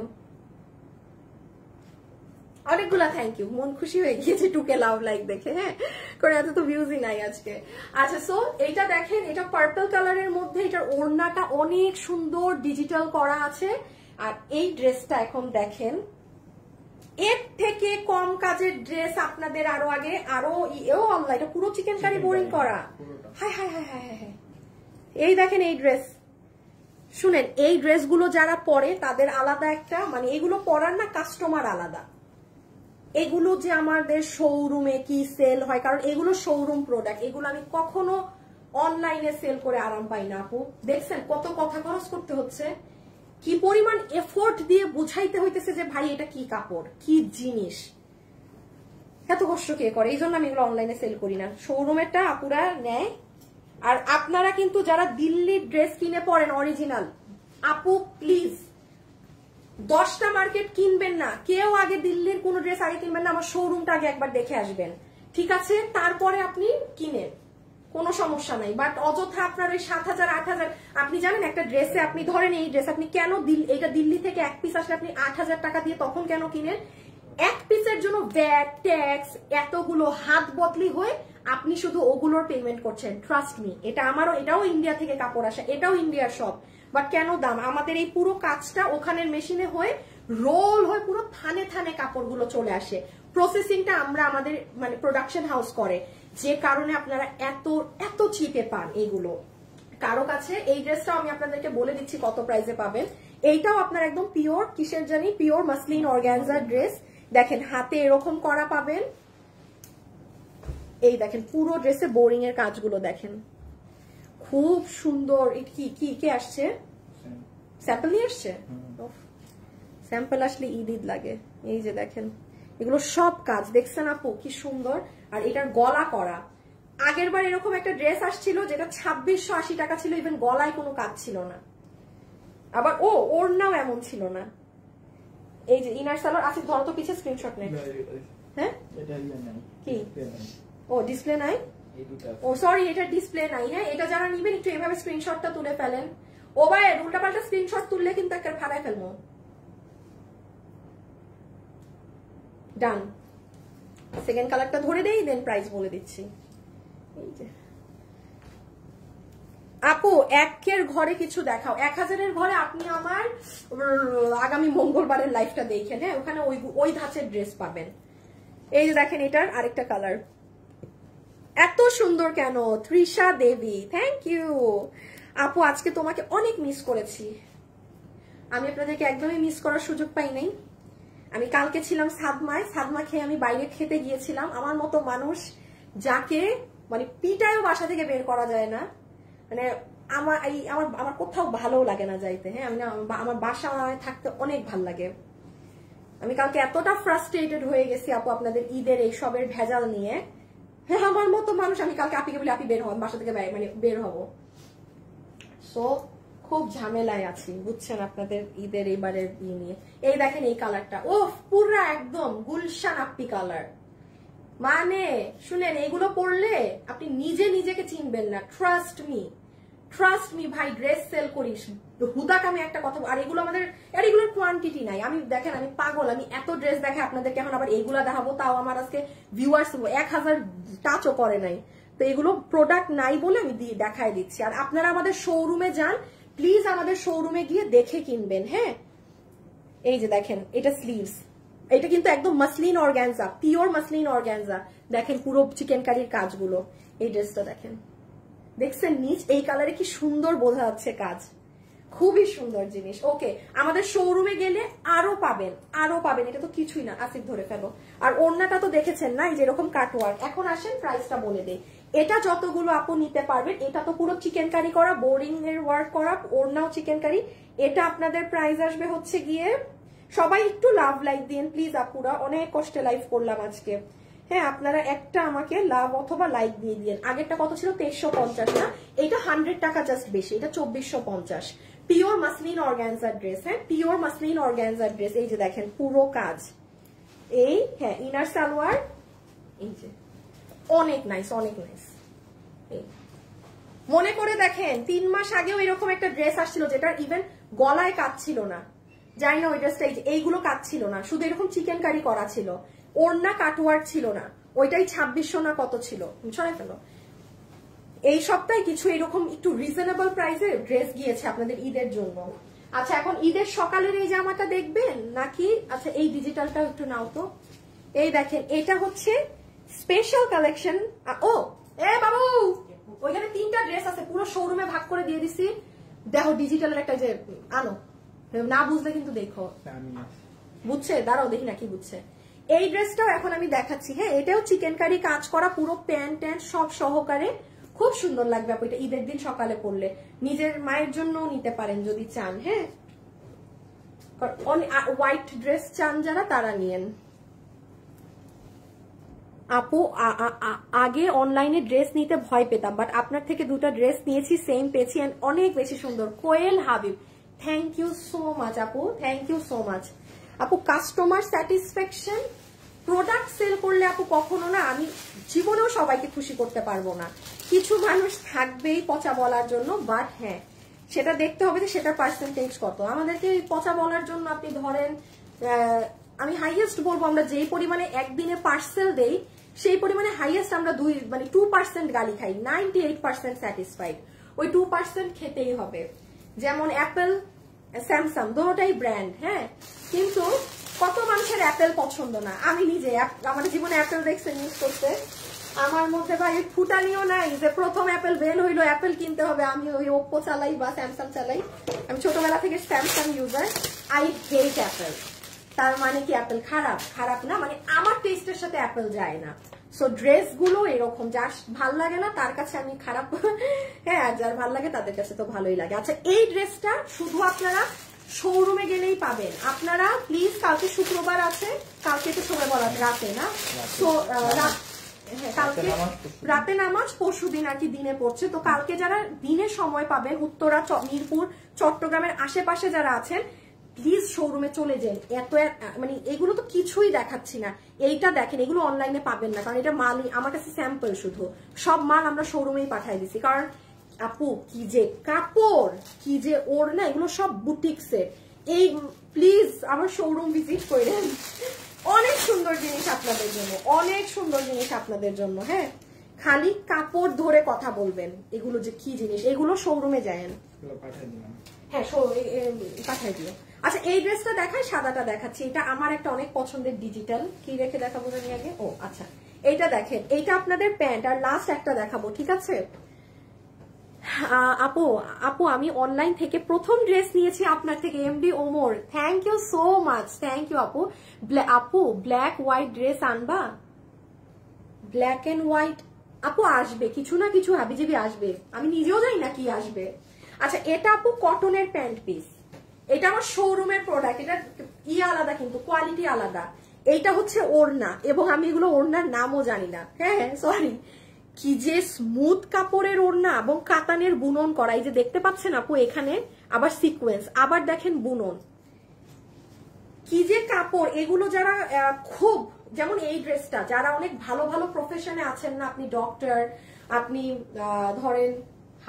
S1: অনেকগুলা থ্যাংক ইউ। মন খুশি হয়ে গিয়েছে 2K লাভ লাইক দেখে। হ্যাঁ, করে এত তো ভিউজই নাই আজকে। আচ্ছা, সো এইটা দেখেন, এটা পার্পল কালারের মধ্যে, এটার ওড়নাটা অনেক সুন্দর ডিজিটাল করা আছে। আর এই ড্রেসটা এখন দেখেন, এর থেকে কম কাজের ড্রেস আপনাদের আরো আগে আরো আল্লাহ, এটা পুরো চিকেন কারি বোরিং করা। High high high high high, এই দেখেন এই ড্রেস। শুনেন, এই ড্রেসগুলো যারা পরে তাদের আলাদা একটা, মানে এগুলো পরার না কাস্টমার আলাদা। এগুলো যে আমাদের শোরুমে কি সেল হয়, কারণ এগুলো শোরুম প্রোডাক্ট, এগুলো আমি কখনো অনলাইনে সেল করে আরাম পাই না আপু। দেখছেন কত কথা খরচ করতে হচ্ছে, কি পরিমাণ এফোর্ট দিয়ে বুঝাইতে হইতেছে যে ভাই এটা কি কাপড়, কি জিনিস, এত কষ্ট কে করে? এই জন্য আমি এগুলো অনলাইনে সেল করি না, শোরুমেরটা আপুরা নেয়। আর আপনারা কিন্তু যারা দিল্লির ড্রেস কিনে পড়েন অরিজিনাল, আপু প্লিজ 10টা মার্কেট কিনবেন না, কেউ আগে দিল্লির কোন ড্রেস আগে কিনবেন না, আমার শোরুমটা আগে একবার দেখে আসবেন, ঠিক আছে? তারপরে আপনি কিনেন, কোনো সমস্যা নাই। বাট অযথা আপনার ওই 7,000 8,000, আপনি জানেন একটা ড্রেসে, আপনি ধরেন এই ড্রেস আপনি কেন এটা দিল্লি থেকে এক পিস আসলে আপনি 8,000 টাকা দিয়ে তখন কেন কিনেন? এক পিসের জন্য ভ্যাট, ট্যাক্স, এতগুলো হাত বদলি হয়ে আপনি শুধু ওগুলোর পেমেন্ট করছেন। ট্রাস্ট মি, এটা আমারও, এটাও ইন্ডিয়া থেকে কাপড় আসে, এটাও ইন্ডিয়ার সব। বাট কেন দাম? আমাদের এই পুরো কাজটা ওখানের মেশিনে হয়ে রোল হয়ে পুরো থানে থানে কাপড়গুলো চলে আসে। প্রসেসিংটা আমরা আমাদের মানে প্রোডাকশন হাউস করে, যে কারণে আপনারা এত এত চিপে পান এগুলো। কারো কাছে এই ড্রেসটাও আমি আপনাদেরকে বলে দিচ্ছি কত প্রাইসে পাবেন। এইটাও আপনার একদম পিওর, কিসের জানি, পিওর মাসলিন অর্গানজা ড্রেস। দেখেন হাতে এরকম করা পাবেন। এই দেখেন পুরো ড্রেসে বোরিং এর কাজগুলো দেখেন, খুব সুন্দর। কি কে আসছে? স্যাম্পল নিয়ে আসছে? স্যাম্পল আসলে ঈদ ঈদ লাগে। এই যে দেখেন এগুলো সব কাজ দেখছেন আপু, কি সুন্দর। আর এটার গলা করা। আগের বার এরকম একটা ড্রেস আসছিল যেটা 2680 টাকা ছিল, ইভেন গলায় কোনো কাজ ছিল না, আবার ওড়নাও এমন ছিল না। এই যে ইনার সালোয়ার আছে, ধরো তো পিছে স্ক্রিনশট নেই। হ্যাঁ, কি? ও ডিসপ্লে নাই।
S2: এই দুটো
S1: ও সরি, এটা ডিসপ্লে নাই। হ্যাঁ, এটা যারা নিবেন একটু এভাবে স্ক্রিনশটটা তুলে ফেলেন। ও ভাই উল্টাপাল্টা স্ক্রিনশট তুললে কিন্তু একটা ফাড়ায় ফেলবো। ডান। সেকেন্ড কালারটা ধরে দেই, দেন প্রাইস বলে দিচ্ছি। এই যে আপু 1-এর ঘরে কিছু দেখাও। 1000-এর ঘরে আপনি আমার আগামী মঙ্গলবারের লাইভটা দেখেন। হ্যাঁ, ওখানে ওই ধাঁচের ড্রেস পাবেন। এই যে দেখেন, এটার আরেকটা কালার এত সুন্দর কেন? তৃষা দেবী, থ্যাংক ইউ আপু। আজকে তোমাকে অনেক মিস করেছি। আমি আপনাদেরকে একদমই মিস করার সুযোগ পাই নাই। আমি কালকে ছিলাম সাদমায়, সাদমা খেয়ে আমি বাইরে খেতে গিয়েছিলাম। আমার মতো মানুষ যাকে মানে পিটায়ও বাসা থেকে বের করা যায় না, মানে আমার কোথাও ভালো লাগে না যাইতে। হ্যাঁ, আমি না, আমার বাসায় থাকতে অনেক ভাল লাগে। আমি কালকে এতটা ফ্রাস্ট্রেটেড হয়ে গেছি আপু আপনাদের ঈদের এই সবের ভেজাল নিয়ে। হ্যাঁ, আমার মতো মানুষ, আমি কালকে আপিকে বলি আপি বের হব, বাসা থেকে মানে বের হব। সো খুব ঝামেলায় আছি, বুঝছেন, আপনাদের ঈদের এইবারের ইয়ে নিয়ে। এই দেখেন এই কালারটা, ও পুরা একদম গুলশান আপি কালার। মানে শুনেন, এইগুলো পরলে আপনি নিজেকে চিনবেন না। ট্রাস্ট মি ভাই, ড্রেস সেল করিস হুদাক। আমি একটা কথা, আর এগুলো এগুলোর কোয়ান্টিটি নাই। আমি দেখেন, আমি পাগল, আমি এত ড্রেস দেখে আপনাদেরকে এখন আবার এইগুলা দেখাবো। তাও আমার আজকে ভিউয়ার্স 1000 টাচও করে নাই। তো এগুলো প্রোডাক্ট নাই বলে আমি দেখাই দিচ্ছি। আর আপনারা আমাদের শোরুমে যান প্লিজ, আমাদের শোরুমে গিয়ে দেখে কিনবেন। হ্যাঁ, এই যে দেখেন, এটা স্লিভস, এটা কিন্তু একদম muslin organza, pure muslin organza. দেখেন পুরো চিকেন কারির কাজগুলো। এই ড্রেসটা দেখেন, দেখছেন নিচ এই কালারে কি সুন্দর বোঝা যাচ্ছে কাজ, খুবই সুন্দর জিনিস। ওকে, আমাদের শোরুমে গেলে আরো পাবেন। এটা তো কিছুই না, আসিফ ধরে ফেলো। আর ওড়নাটা তো দেখেছেন না, এই যেরকম কাটওয়ার্ক। এখন আসেন প্রাইসটা বলে দেই। এটা যতগুলো আপু নিতে পারবেন, এটা তো পুরো চিকেন কারি করা, বোরিং এর ওয়ার্ক করা, ওড়নাও চিকেন কারি। এটা আপনাদের প্রাইস আসবে হচ্ছে গিয়ে, সবাই একটু লাভ লাইক দিন প্লিজ আপুরা, অনেক কষ্টে লাইভ করলাম আজকে। হ্যাঁ, আপনারা একটা আমাকে লাভ অথবা লাইক দিয়ে দিন। আগেরটা কত ছিল? 2350 না, এটা 100 টাকা জাস্ট বেশি, এটা 2450। Pure muslin organza dress. হ্যাঁ, পিওর মাসলিন অর্গানজার ড্রেস। এই যে দেখেন পুরো কাজ, এই হ্যাঁ ইনার সালোয়ার, এই যে অনেক নাইস, অনেক নাইস। মনে করে দেখেন 3 মাস আগেও এরকম একটা ড্রেস আসছিল যেটার ইভেন গলায় কাজ ছিল না। জানি না ওই ড্রেসটা, এইগুলো কাজ ছিল না, শুধু এরকম চিকেন কারি করা ছিল, ওড়না কাটওয়ার্ক ছিল না। ওইটাই 2600 না কত ছিল, শোনা ফেলো। এই সপ্তাহে কিছু এরকম একটু রিজনেবল প্রাইসে ড্রেস গিয়েছে আপনাদের ঈদের জন্য। আচ্ছা, এখন ঈদের সকালের এই জামাটা দেখবেন নাকি? আচ্ছা, এই ডিজিটালটা একটু নাও তো। এই দেখেন, এটা হচ্ছে স্পেশাল কালেকশন। ও এ বাবু, ওইখানে 3টা ড্রেস আছে, পুরো শোরুমে ভাগ করে দিয়ে দিছি। দেখো ডিজিটালের একটা যে আনো, না বুঝলে কিন্তু দেখো। বুঝছে? দাঁড়াও দেখি না কি বুঝছে। এই ড্রেসটাও এখন আমি দেখাচ্ছি। হ্যাঁ, এটাও চিকেন কারি কাজ করা, পুরো প্যান্ট ট্যান্ট সব সহকারে, খুব সুন্দর লাগবে আপু। এটা ঈদের দিন সকালে পরলে, নিজের মায়ের জন্য নিতে পারেন যদি চান। হ্যাঁ, হোয়াইট ড্রেস চান যারা, তারা নিয়েন। আপু আগে অনলাইনে ড্রেস নিতে ভয় পেতাম, বাট আপনার থেকে 2টা ড্রেস নিয়েছি, সেম পেয়েছি, এন্ড অনেক বেশি সুন্দর। Koel Habib, thank you so much আপু, থ্যাংক ইউ সো মাচ আপু। কাস্টমার স্যাটিসফ্যাকশন, প্রোডাক্ট সেল করলে আপু কখনো না, আমি জীবনেও সবাইকে খুশি করতে পারবো না। কিছু মানুষ থাকবেই পচা বলার জন্য, বাট হ্যাঁ সেটা দেখতে হবে যে সেটার পার্সেন্টেজ কত। আমাদেরকে পচা বলার জন্য আপনি ধরেন, আমি হাইয়েস্ট বলবো, আমরা যেই পরিমাণে একদিনে পার্সেল দেই সেই পরিমাণে হাইয়েস্ট আমরা 2% গালি খাই, 98% স্যাটিসফাইড। ওই 2% খেতেই হবে। যেমন অ্যাপেল, স্যামসাং দুটোটাই ব্র্যান্ড। হ্যাঁ, কিন্তু কত মানুষের অ্যাপেল পছন্দ না। আমি নিজে আমার জীবনে অ্যাপেল দেখছেন ইউজ করতে, আমার মধ্যে ভাই ফুটানিও নাই যে প্রথম অ্যাপেল বের হইলো অ্যাপেল কিনতে হবে। আমি ওই ওপ্পো চালাই বা স্যামসাং চালাই, আমি ছোটবেলা থেকে Samsung user. I hate Apple. তার মানে কি অ্যাপেল খারাপ? খারাপ না, মানে আমার টেস্টের সাথে অ্যাপেল যায় না। সো ড্রেস গুলো এরকম, যার ভাল লাগে না তার কাছে আমি খারাপ, হ্যাঁ, যার ভাল লাগে তাদের কাছে তো ভালোই লাগে। আচ্ছা, এই ড্রেসটা শুধু আপনারা শোরুমে গেলেই পাবেন। আপনারা প্লিজ, কালকে শুক্রবার আছে, কালকে তো সময় বলা রাতে না, তো কালকে রাতে নামাজ, পরশু দিন আর কি দিনে পড়ছে। তো কালকে যারা দিনে সময় পাবেন, উত্তরা, মিরপুর, চট্টগ্রামের আশেপাশে যারা আছেন, প্লিজ শোরুমে চলে যান। মানে এগুলো তো কিছুই দেখাচ্ছি না, এইটা দেখেন, এগুলো অনলাইনে পাবেন না, কারণ এটা মাল আমার কাছে স্যাম্পল, শুধু সব মাল আমরা শোরুমেই পাঠাই দিছি। কারণ আপু কি যে কাপড়, কি যে ওড়না, এগুলো সব বুটিক্সের। এই প্লিজ আমার শোরুম ভিজিট করেন, অনেক সুন্দর জিনিস আপনাদের জন্য, অনেক সুন্দর জিনিস আপনাদের জন্য। হ্যাঁ, খালি কাপড় ধরে কথা বলবেন, এগুলো যে কি জিনিস, এগুলো শোরুমে যায়। হ্যাঁ পাঠাই দিও। আচ্ছা এই ড্রেসটা দেখাই, সাদাটা দেখাচ্ছি, এটা আমার একটা অনেক পছন্দের ডিজিটাল। কি রেখে দেখাবো জানি আগে, ও আচ্ছা এইটা দেখেন, এইটা আপনাদের প্যান্ট। আর লাস্ট একটা দেখাবো, ঠিক আছে আপু? আপু আমি অনলাইন থেকে প্রথম ড্রেস নিয়েছি আপনার থেকে, MD Omar, thank you so much, thank you আপু। আপু ব্ল্যাক হোয়াইট ড্রেস আনবা? ব্ল্যাক এন্ড হোয়াইট আপু আসবে, কিছু না কিছু হাবিজাবি আসবে, আমি নিজেও জানি না কি আসবে। আচ্ছা এটা আপু কটনের প্যান্ট পিস, এটা আমার শোরুমের প্রোডাক্ট, এটা আলাদা কিন্তু কোয়ালিটি আলাদা। এইটা হচ্ছে ওড়না, এবং আমি এগুলো ওড়নার নামও জানি না। হ্যাঁ সরি, কি যে স্মুথ কাপড়ের ওড়না এবং কাতানের বুনন করা, এই যে দেখতে পাচ্ছেন আপু এখানে আবার সিকোয়েন্স, আবার দেখেন বুনন, কি যে কাপড়। এগুলো যারা খুব, যেমন এই ড্রেসটা, যারা অনেক ভালো ভালো প্রফেশনে আছেন না, আপনি ডক্টর, আপনি ধরেন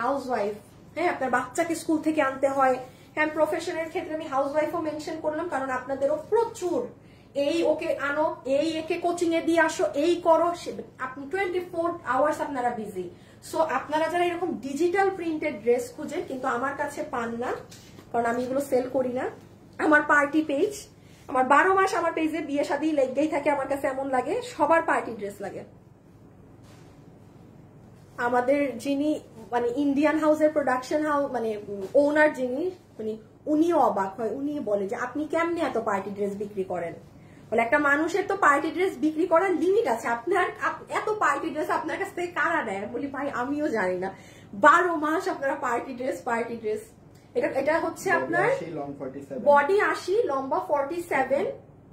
S1: হাউসওয়াইফ, হ্যাঁ আপনার বাচ্চাকে স্কুল থেকে আনতে হয়, হ্যাঁ প্রফেশনের ক্ষেত্রে আমি হাউসওয়াইফও মেনশন করলাম, কারণ আপনাদেরও প্রচুর এই ওকে আনো, এই একে কোচিং এ দিয়ে আসো, এই করো, আপনি 24 আওয়ার্স আপনারা বিজি। সো আপনারা যারা এরকম ডিজিটাল প্রিন্টেড ড্রেস খুঁজেন, কিন্তু আমার কাছে পান না, কারণ আমি এগুলো সেল করি না। আমার পার্টি পেজ, আমার 12 মাস আমার পেজে বিয়ে শাদী লেগেই থাকে, আমার কাছে এমন লাগে সবার পার্টি ড্রেস লাগে। আমাদের যিনি মানে ইন্ডিয়ান হাউসের প্রোডাকশন হাউস মানে ওনার যিনি, মানে উনিও অবাক হয়, উনি বলে যে আপনি কেমনে এত পার্টি ড্রেস বিক্রি করেন? বলে একটা মানুষের তো পার্টি ড্রেস বিক্রি করার লিমিট আছে, আপনার এত পার্টি ড্রেস আপনার কাছ থেকে কারা নেয়? বলি ভাই আমিও জানি না, 12 মাস আপনারা পার্টি ড্রেস পার্টি ড্রেস। এটা হচ্ছে আপনার বডি 80, লম্বা 47,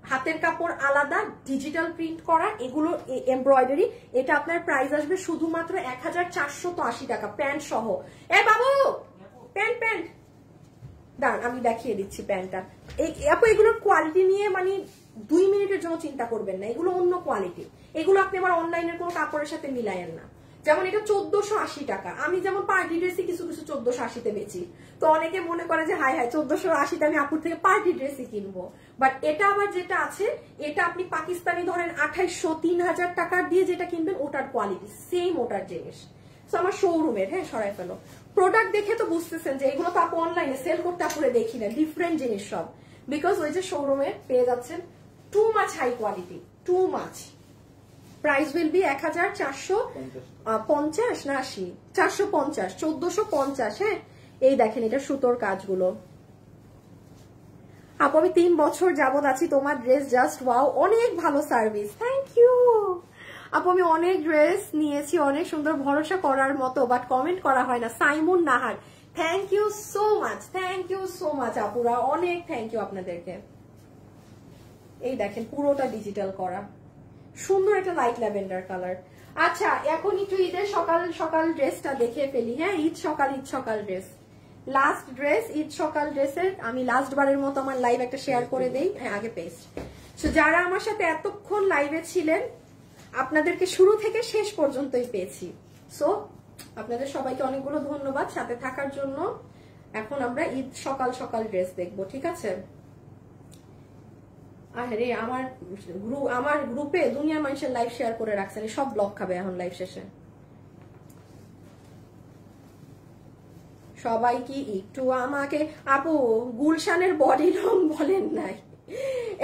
S1: হাতের কাপড় আলাদা, ডিজিটাল প্রিন্ট করা, এগুলো এমব্রয়ডারি। এটা আপনার প্রাইস আসবে শুধুমাত্র 1480 টাকা, প্যান্ট সহ। এ বাবু প্যান্ট প্যান্ট দাঁড়ান আমি দেখিয়ে দিচ্ছি প্যান্টটা। আপু এগুলোর কোয়ালিটি নিয়ে মানে 2 মিনিটের জন্য চিন্তা করবেন না, এগুলো অন্য কোয়ালিটি। এগুলো আপনি আবার অনলাইনের কোনো কাপড়ের সাথে মিলায়েন না। যেমন এটা 1480 টাকা, আমি যেমন পার্টি ড্রেসই কিছু কিছু 1480-তে বেচি, তো অনেকে মনে করে যে হাই হাই 1480-তে আমি আপুর থেকে পার্টি ড্রেসই কিনবো। বাট এটা আবার যেটা আছে, এটা আপনি পাকিস্তানি ধরেন 2800-3000 টাকা দিয়ে যেটা কিনবেন, ওটার কোয়ালিটি সেম, ওটার জিনিস। তো আমার শোরুমের, হ্যাঁ সরাই ফেলো, প্রোডাক্ট দেখে তো বুঝতেছেন যে এগুলো তো আপু অনলাইনে সেল করতে আপুরে দেখি না, ডিফারেন্ট জিনিস সব, বিকজ ওই যে শোরুমে পেয়ে যাচ্ছেন too much high quality, too much. Price will be 1450 না 80, 450, 1450। হ্যাঁ এই দেখেন এটা সুতোর কাজগুলো। আপু আমি 3 বছর যাবত আছি, তোমার ড্রেস জাস্ট ওয়াও, অনেক ভালো সার্ভিস, থ্যাংক ইউ আপু। আমি অনেক ড্রেস নিয়েছি, অনেক সুন্দর, ভরসা করার মতো, বাট কমেন্ট করা হয় না। Saimun Nahar, thank you so much, thank you so much আপুরা, অনেক থ্যাংক ইউ আপনাদেরকে। এই দেখেন পুরোটা ডিজিটাল করা, সুন্দর একটা লাইট ল্যাভেন্ডার কালার। আচ্ছা এখন একটু ঈদের সকাল সকাল ড্রেসটা দেখে ফেলি। হ্যাঁ ঈদ সকাল ড্রেস, লাস্ট ড্রেস ঈদ সকাল ড্রেসের আমি লাস্ট বারের মতো আমার লাইভ একটা শেয়ার করে দেই। হ্যাঁ আগে পেস্ট। সো যারা আমার সাথে এতক্ষণ লাইভে ছিলেন, আপনাদেরকে শুরু থেকে শেষ পর্যন্তই পেয়েছি। সো আপনাদের সবাইকে অনেকগুলো ধন্যবাদ সাথে থাকার জন্য। এখন আমরা ঈদ সকাল সকাল ড্রেস দেখবো, ঠিক আছে? আরে আমার গ্রুপে দুনিয়ার মানুষের লাইভ শেয়ার করে রাখছেন, সব ব্লক খাবে এখন লাইভ শেষে। সবাই কি একটু আমাকে, আপু গুলশানের বডি লং বলেন নাই,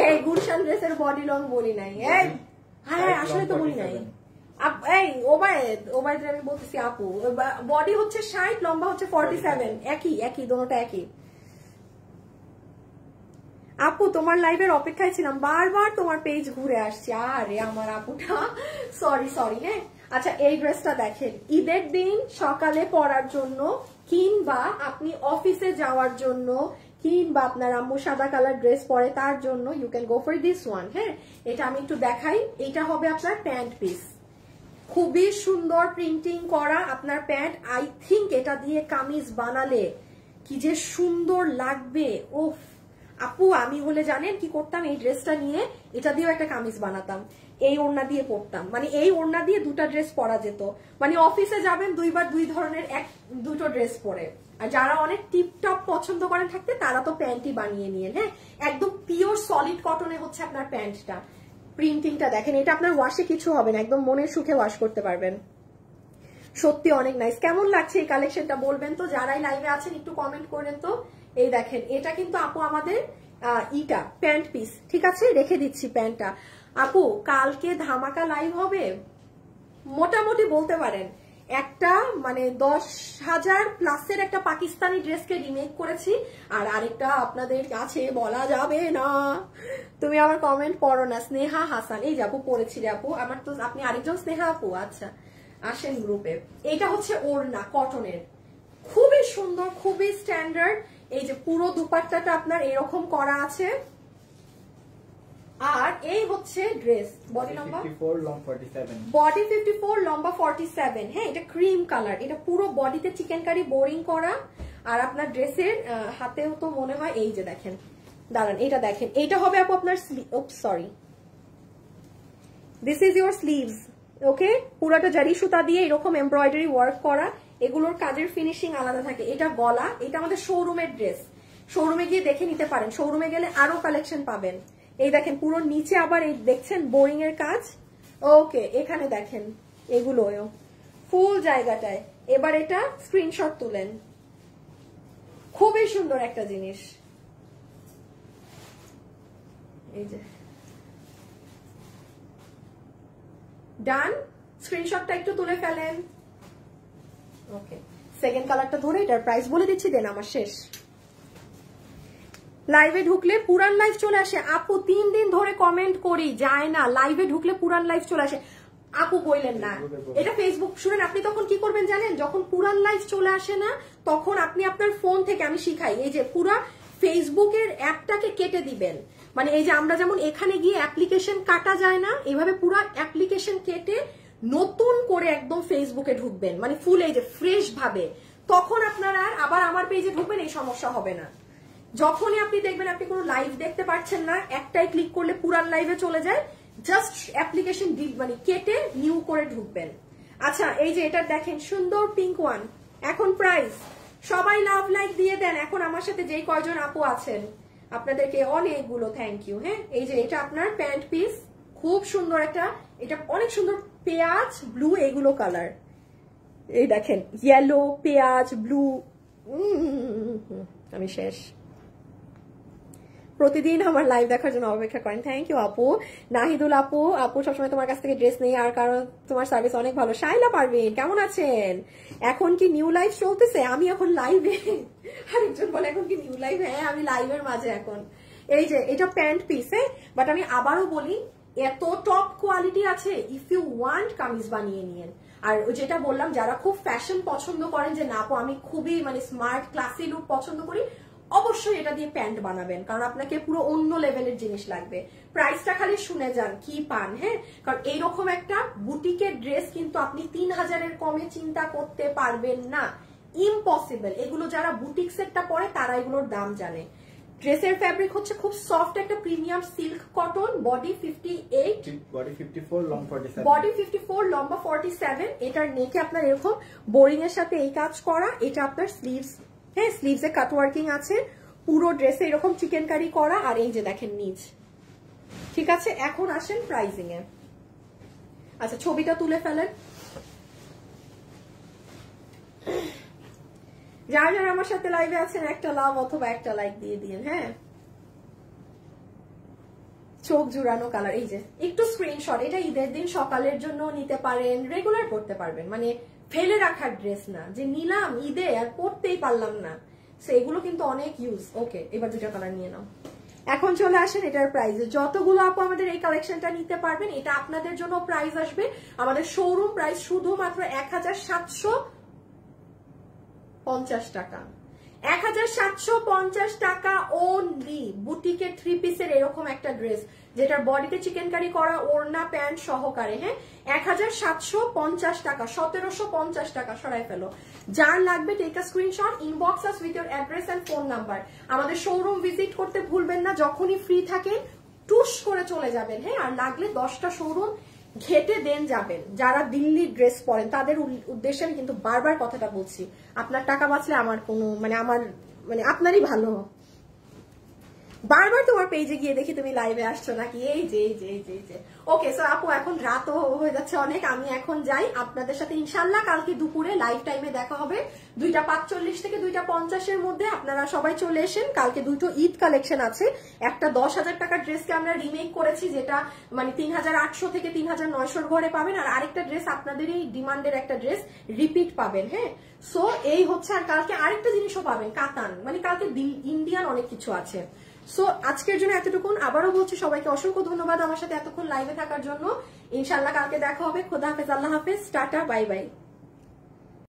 S1: এই গুলশান ড্রেসের বডি লং বলি নাই, এই হ্যাঁ আসলে তো বলি নাই। এই ওবায়দ আমি বলতেছি আপু বডি হচ্ছে 60, লম্বা হচ্ছে 47, একই দোনোটা একই। আপু তোমার লাইভের অপেক্ষায় ছিলাম, বারবার তোমার পেজ ঘুরে আসছি। আরে আমার আপুটা সরি। হ্যাঁ আচ্ছা এই ড্রেসটা দেখেন, ঈদের দিন সকালে পরার জন্য, কিংবা আপনি অফিসে যাওয়ার জন্য, কিংবা আপনার আম্মু সাদা কালার ড্রেস পরে তার জন্য, you can go for this one. হ্যাঁ এটা আমি একটু দেখাই, এটা হবে আপনার প্যান্ট পিস, খুবই সুন্দর প্রিন্টিং করা আপনার প্যান্ট। আই থিঙ্ক এটা দিয়ে কামিজ বানালে কি যে সুন্দর লাগবে, ওফ আপু আমি হলে জানেন কি করতাম, এই ড্রেসটা নিয়ে এটা দিয়েও একটা কামিজ বানাতাম, এই ওড়না দিয়ে পরতাম, মানে এই ওড়না দিয়ে দুটা ড্রেস পরা যেত, মানে অফিসে যাবেন দুইবার দুই ধরনের দুটো ড্রেস পরে। আর যারা অনেক টিপটপ পছন্দ করেন থাকতে তারা তো প্যান্টই বানিয়ে নিয়েন। হ্যাঁ, একদম পিওর সলিড কটনে হচ্ছে আপনার প্যান্টটা। প্রিন্টিংটা দেখেন, এটা আপনার ওয়াশে কিছু হবে না, একদম মনের সুখে ওয়াশ করতে পারবেন। সত্যি অনেক নাইস। কেমন লাগছে এই কালেকশনটা বলবেন তো, যারাই লাইভে আছেন একটু কমেন্ট করেন তো। এই দেখেন, এটা কিন্তু আপু আমাদের ইটা প্যান্ট পিস, ঠিক আছে, রেখে দিচ্ছি প্যান্টটা। আপু কালকে ধামাকা লাইভ হবে মোটামুটি বলতে পারেন, একটা মানে 10,000 প্লাসের একটা পাকিস্তানি ড্রেসকে রিমেক করেছি, আর আরেকটা আপনাদের কাছে বলা যাবে না, তুমি আমার কমেন্ট পড়ো না। স্নেহা হাসান, এই যে আপু পড়েছি রে আপু, আমার তো আপনি আরেকজন স্নেহা আপু, আচ্ছা আসেন গ্রুপে। এইটা হচ্ছে ওড়না কটনের, খুবই সুন্দর, খুবই স্ট্যান্ডার্ড। এই যে পুরো দুপাট্টাটা আপনার এরকম করা আছে, আর এই হচ্ছে ড্রেস, বডি লম্বা
S2: 54 লং 47,
S1: বডি 54 লম্বা 47। হ্যাঁ, এটা ক্রিম কালার, এটা পুরো বডিতে চিকেন কারি বোরিং করা। আর আপনার ড্রেসের হাতেও তো মনে হয়, এই যে দেখেন, দাঁড়ান এটা দেখেন, এইটা হবে আপু আপনার sorry, this is your sleeves. Okay, পুরোটা জারি সুতা দিয়ে এরকম এমব্রয়ডারি ওয়ার্ক করা, এগুলোর কাজের ফিনিশিং আলাদা থাকে। এটা গলা, এটা আমাদের শোরুমের ড্রেস, শোরুমে গিয়ে দেখে নিতে পারেন, শোরুমে গেলে আরো কালেকশন পাবেন। এই দেখেন পুরো নিচে আবার এই দেখছেন বোরিং এর কাজ। ওকে, এখানে দেখেন এগুলো ফুল জায়গাটায়। এবার এটা স্ক্রিনশট তুলেন, খুবই সুন্দর একটা জিনিস। এই যে ডান, স্ক্রিনশটটা একটু তুলে ফেলেন। ওকে, সেকেন্ড কালারটা ধরে এটার প্রাইস বলে দিচ্ছি, দেন আমার শেষ। লাইভে ঢুকলে পুরান লাইভ চলে আসে আপু, 3 দিন ধরে কমেন্ট করি যায় না, লাইভে ঢুকলে পুরান লাইভ চলে আসে আপু, বললেন না এটা ফেসবুক। শুনেন, আপনি তখন কি করবেন জানেন, যখন পুরান লাইভ চলে আসে না তখন আপনি আপনার ফোন থেকে, আমি শিখাই, এই যে পুরা ফেসবুকের অ্যাপটাকে কেটে দিবেন। মানে এই যে আমরা যেমন এখানে গিয়ে অ্যাপ্লিকেশন কাটা যায় না, এইভাবে পুরো অ্যাপ্লিকেশন কেটে নতুন করে একদম ফেসবুকে ঢুকবেন, মানে ফুল এই যে ফ্রেশ ভাবে, তখন আপনারা আবার আমার পেজে ঢুকবেন, এই সমস্যা হবে না। যখনই আপনি দেখবেন আপনি কোনো লাইভ দেখতে পাচ্ছেন না, একটাই ক্লিক করলে পুরান লাইভে চলে যায়, জাস্ট অ্যাপ্লিকেশন মানে কেটে নিউ করে ঢুকবেন। আচ্ছা, এই যে এটা দেখেন সুন্দর পিঙ্ক ওয়ান, এখন প্রাইস সবাই লাভ লাইক দিয়ে দেন। এখন আমার সাথে যেই কয়জন আপু আছেন আপনাদেরকে অনেকগুলো থ্যাংক ইউ। হ্যাঁ, এই যে এটা আপনার প্যান্ট পিস, খুব সুন্দর একটা, এটা অনেক সুন্দর পেঁয়াজ ব্লু এগুলো কালার, এই দেখেন ইয়েলো পেঁয়াজ ব্লু, আমি শেষ। প্রতিদিন আমার লাইভ দেখার জন্য অপেক্ষা করেন, থ্যাংক ইউ আপু। নাহিদুল আপু, আপু সবসময় তোমার কাছ থেকে ড্রেস নেই, আর কারণ তোমার সার্ভিস অনেক ভালো। শাইলা পারভিন, কেমন আছেন? এখন কি নিউ লাইভ চলতেছে? আমি এখন লাইভে, আরেকজন বলে এখন কি নিউ লাইভ? হ্যাঁ, আমি লাইভের মাঝে এখন। এই যে এটা প্যান্ট পিস, হ্যাঁ, বাট আমি আবারও বলি এত টপ কোয়ালিটি আছে, ইফ ইউ ওয়ান্ট কামিজ বানিয়ে নিয়েন। আর যেটা বললাম, যারা খুব ফ্যাশন পছন্দ করেন, যে না আপু আমি খুবই মানে স্মার্ট ক্লাসি লুক পছন্দ করি, অবশ্যই এটা দিয়ে প্যান্ট বানাবেন, কারণ আপনাকে পুরো অন্য লেভেলের জিনিস লাগবে। প্রাইসটা খালি শুনে যান কি পান। হ্যাঁ, কারণ এইরকম একটা বুটিকের ড্রেস কিন্তু আপনি 3000-এর কমে চিন্তা করতে পারবেন না, ইম্পসিবল। এগুলো যারা বুটিক সেটটা পরে তারা এগুলোর দাম জানে। ড্রেসের ফ্যাব্রিক হচ্ছে খুব সফট একটা premium silk cotton, body 58,
S2: body 54 long 47,
S1: body 54 লম্বা 47। এটার নেকে আপনার এরকম বোরিং এর সাথে এই কাজ করা, এটা আপনার স্লিভস, হ্যাঁ স্লিভসে কাট ওয়ার্কিং আছে, পুরো ড্রেসে এরকম চিকেন কারি করা, আর এই যে দেখেন নিচ। ঠিক আছে, এখন আসেন প্রাইসিং এ। আচ্ছা, ছবিটা তুলে ফেলেন। যারা যারা আমার সাথে লাইভে আছেন একটা লাভ অথবা একটা লাইক দিয়ে দিন। হ্যাঁ, চোখ জুড়ানো কালার, এই যে একটু স্ক্রিনশট। এটা ঈদের দিন সকালের জন্য নিতে পারেন, রেগুলার পড়তে পারবেন, মানে ফেলে রাখার ড্রেস না যে নিলাম ঈদে আর পড়তেই পারলাম না, সেগুলো কিন্তু অনেক ইউজ। ওকে, এবার দুটো কালার নিয়ে নাও। এখন চলে আসেন এটার প্রাইসে। যতগুলো আপু আমাদের এই কালেকশনটা নিতে পারবেন, এটা আপনাদের জন্য প্রাইস আসবে আমাদের শোরুম প্রাইস শুধুমাত্র 1750 টাকা। 1750 টাকা ওনলি বুটিকের 3 পিসের এরকম একটা ড্রেস, যেটার বডিতে চিকেন কারি করা, ওড়না প্যান্ট সহকারে। হ্যাঁ, 1750 টাকা, 1750 টাকা। সরাই ফেলো, যার লাগবে take a screenshot, inbox us with your address and phone number. আমাদের শোরুম ভিজিট করতে ভুলবেন না, যখনই ফ্রি থাকেন টুস করে চলে যাবেন। হ্যাঁ, আর লাগলে 10টা শোরুম ঘেটে দেন যাবেন। যারা দিল্লির ড্রেস পরেন তাদের উদ্দেশ্যে আমি কিন্তু বারবার কথাটা বলছি, আপনার টাকা বাঁচলে আমার কোনো মানে আপনারই ভালো। বারবার তোমার পেজে গিয়ে দেখি তুমি লাইভে আসছো নাকি, এই যে ওকে। সো আপু এখন রাতও হয়ে যাচ্ছে অনেক, আমি এখন যাই। আপনাদের সাথে ইনশাল্লাহ কালকে দুপুরে লাইভ টাইমে দেখা হবে 2:45 থেকে 2:50 মধ্যে। আপনারা সবাই চলে এসেন। কালকে দুটো ঈদ কালেকশন আছে। একটা 10,000 টাকার ড্রেসকে আমরা রিমেক করেছি, যেটা মানে 3,800 থেকে 3,900 ঘরে পাবেন, আর আরেকটা ড্রেস আপনাদের এই ডিমান্ডের একটা ড্রেস রিপিট পাবেন। হ্যাঁ, সো এই হচ্ছে। আর কালকে আরেকটা জিনিসও পাবেন, কাতান, মানে কালকে ইন্ডিয়ান অনেক কিছু আছে। সো আজকের জন্য এতটুকুন। আবারও বলছি সবাইকে অসংখ্য ধন্যবাদ আমার সাথে এতক্ষণ লাইভে থাকার জন্য। ইনশাল্লাহ কালকে দেখা হবে। খোদা হাফেজ, আল্লাহ হাফেজ, টাটা, বাই বাই।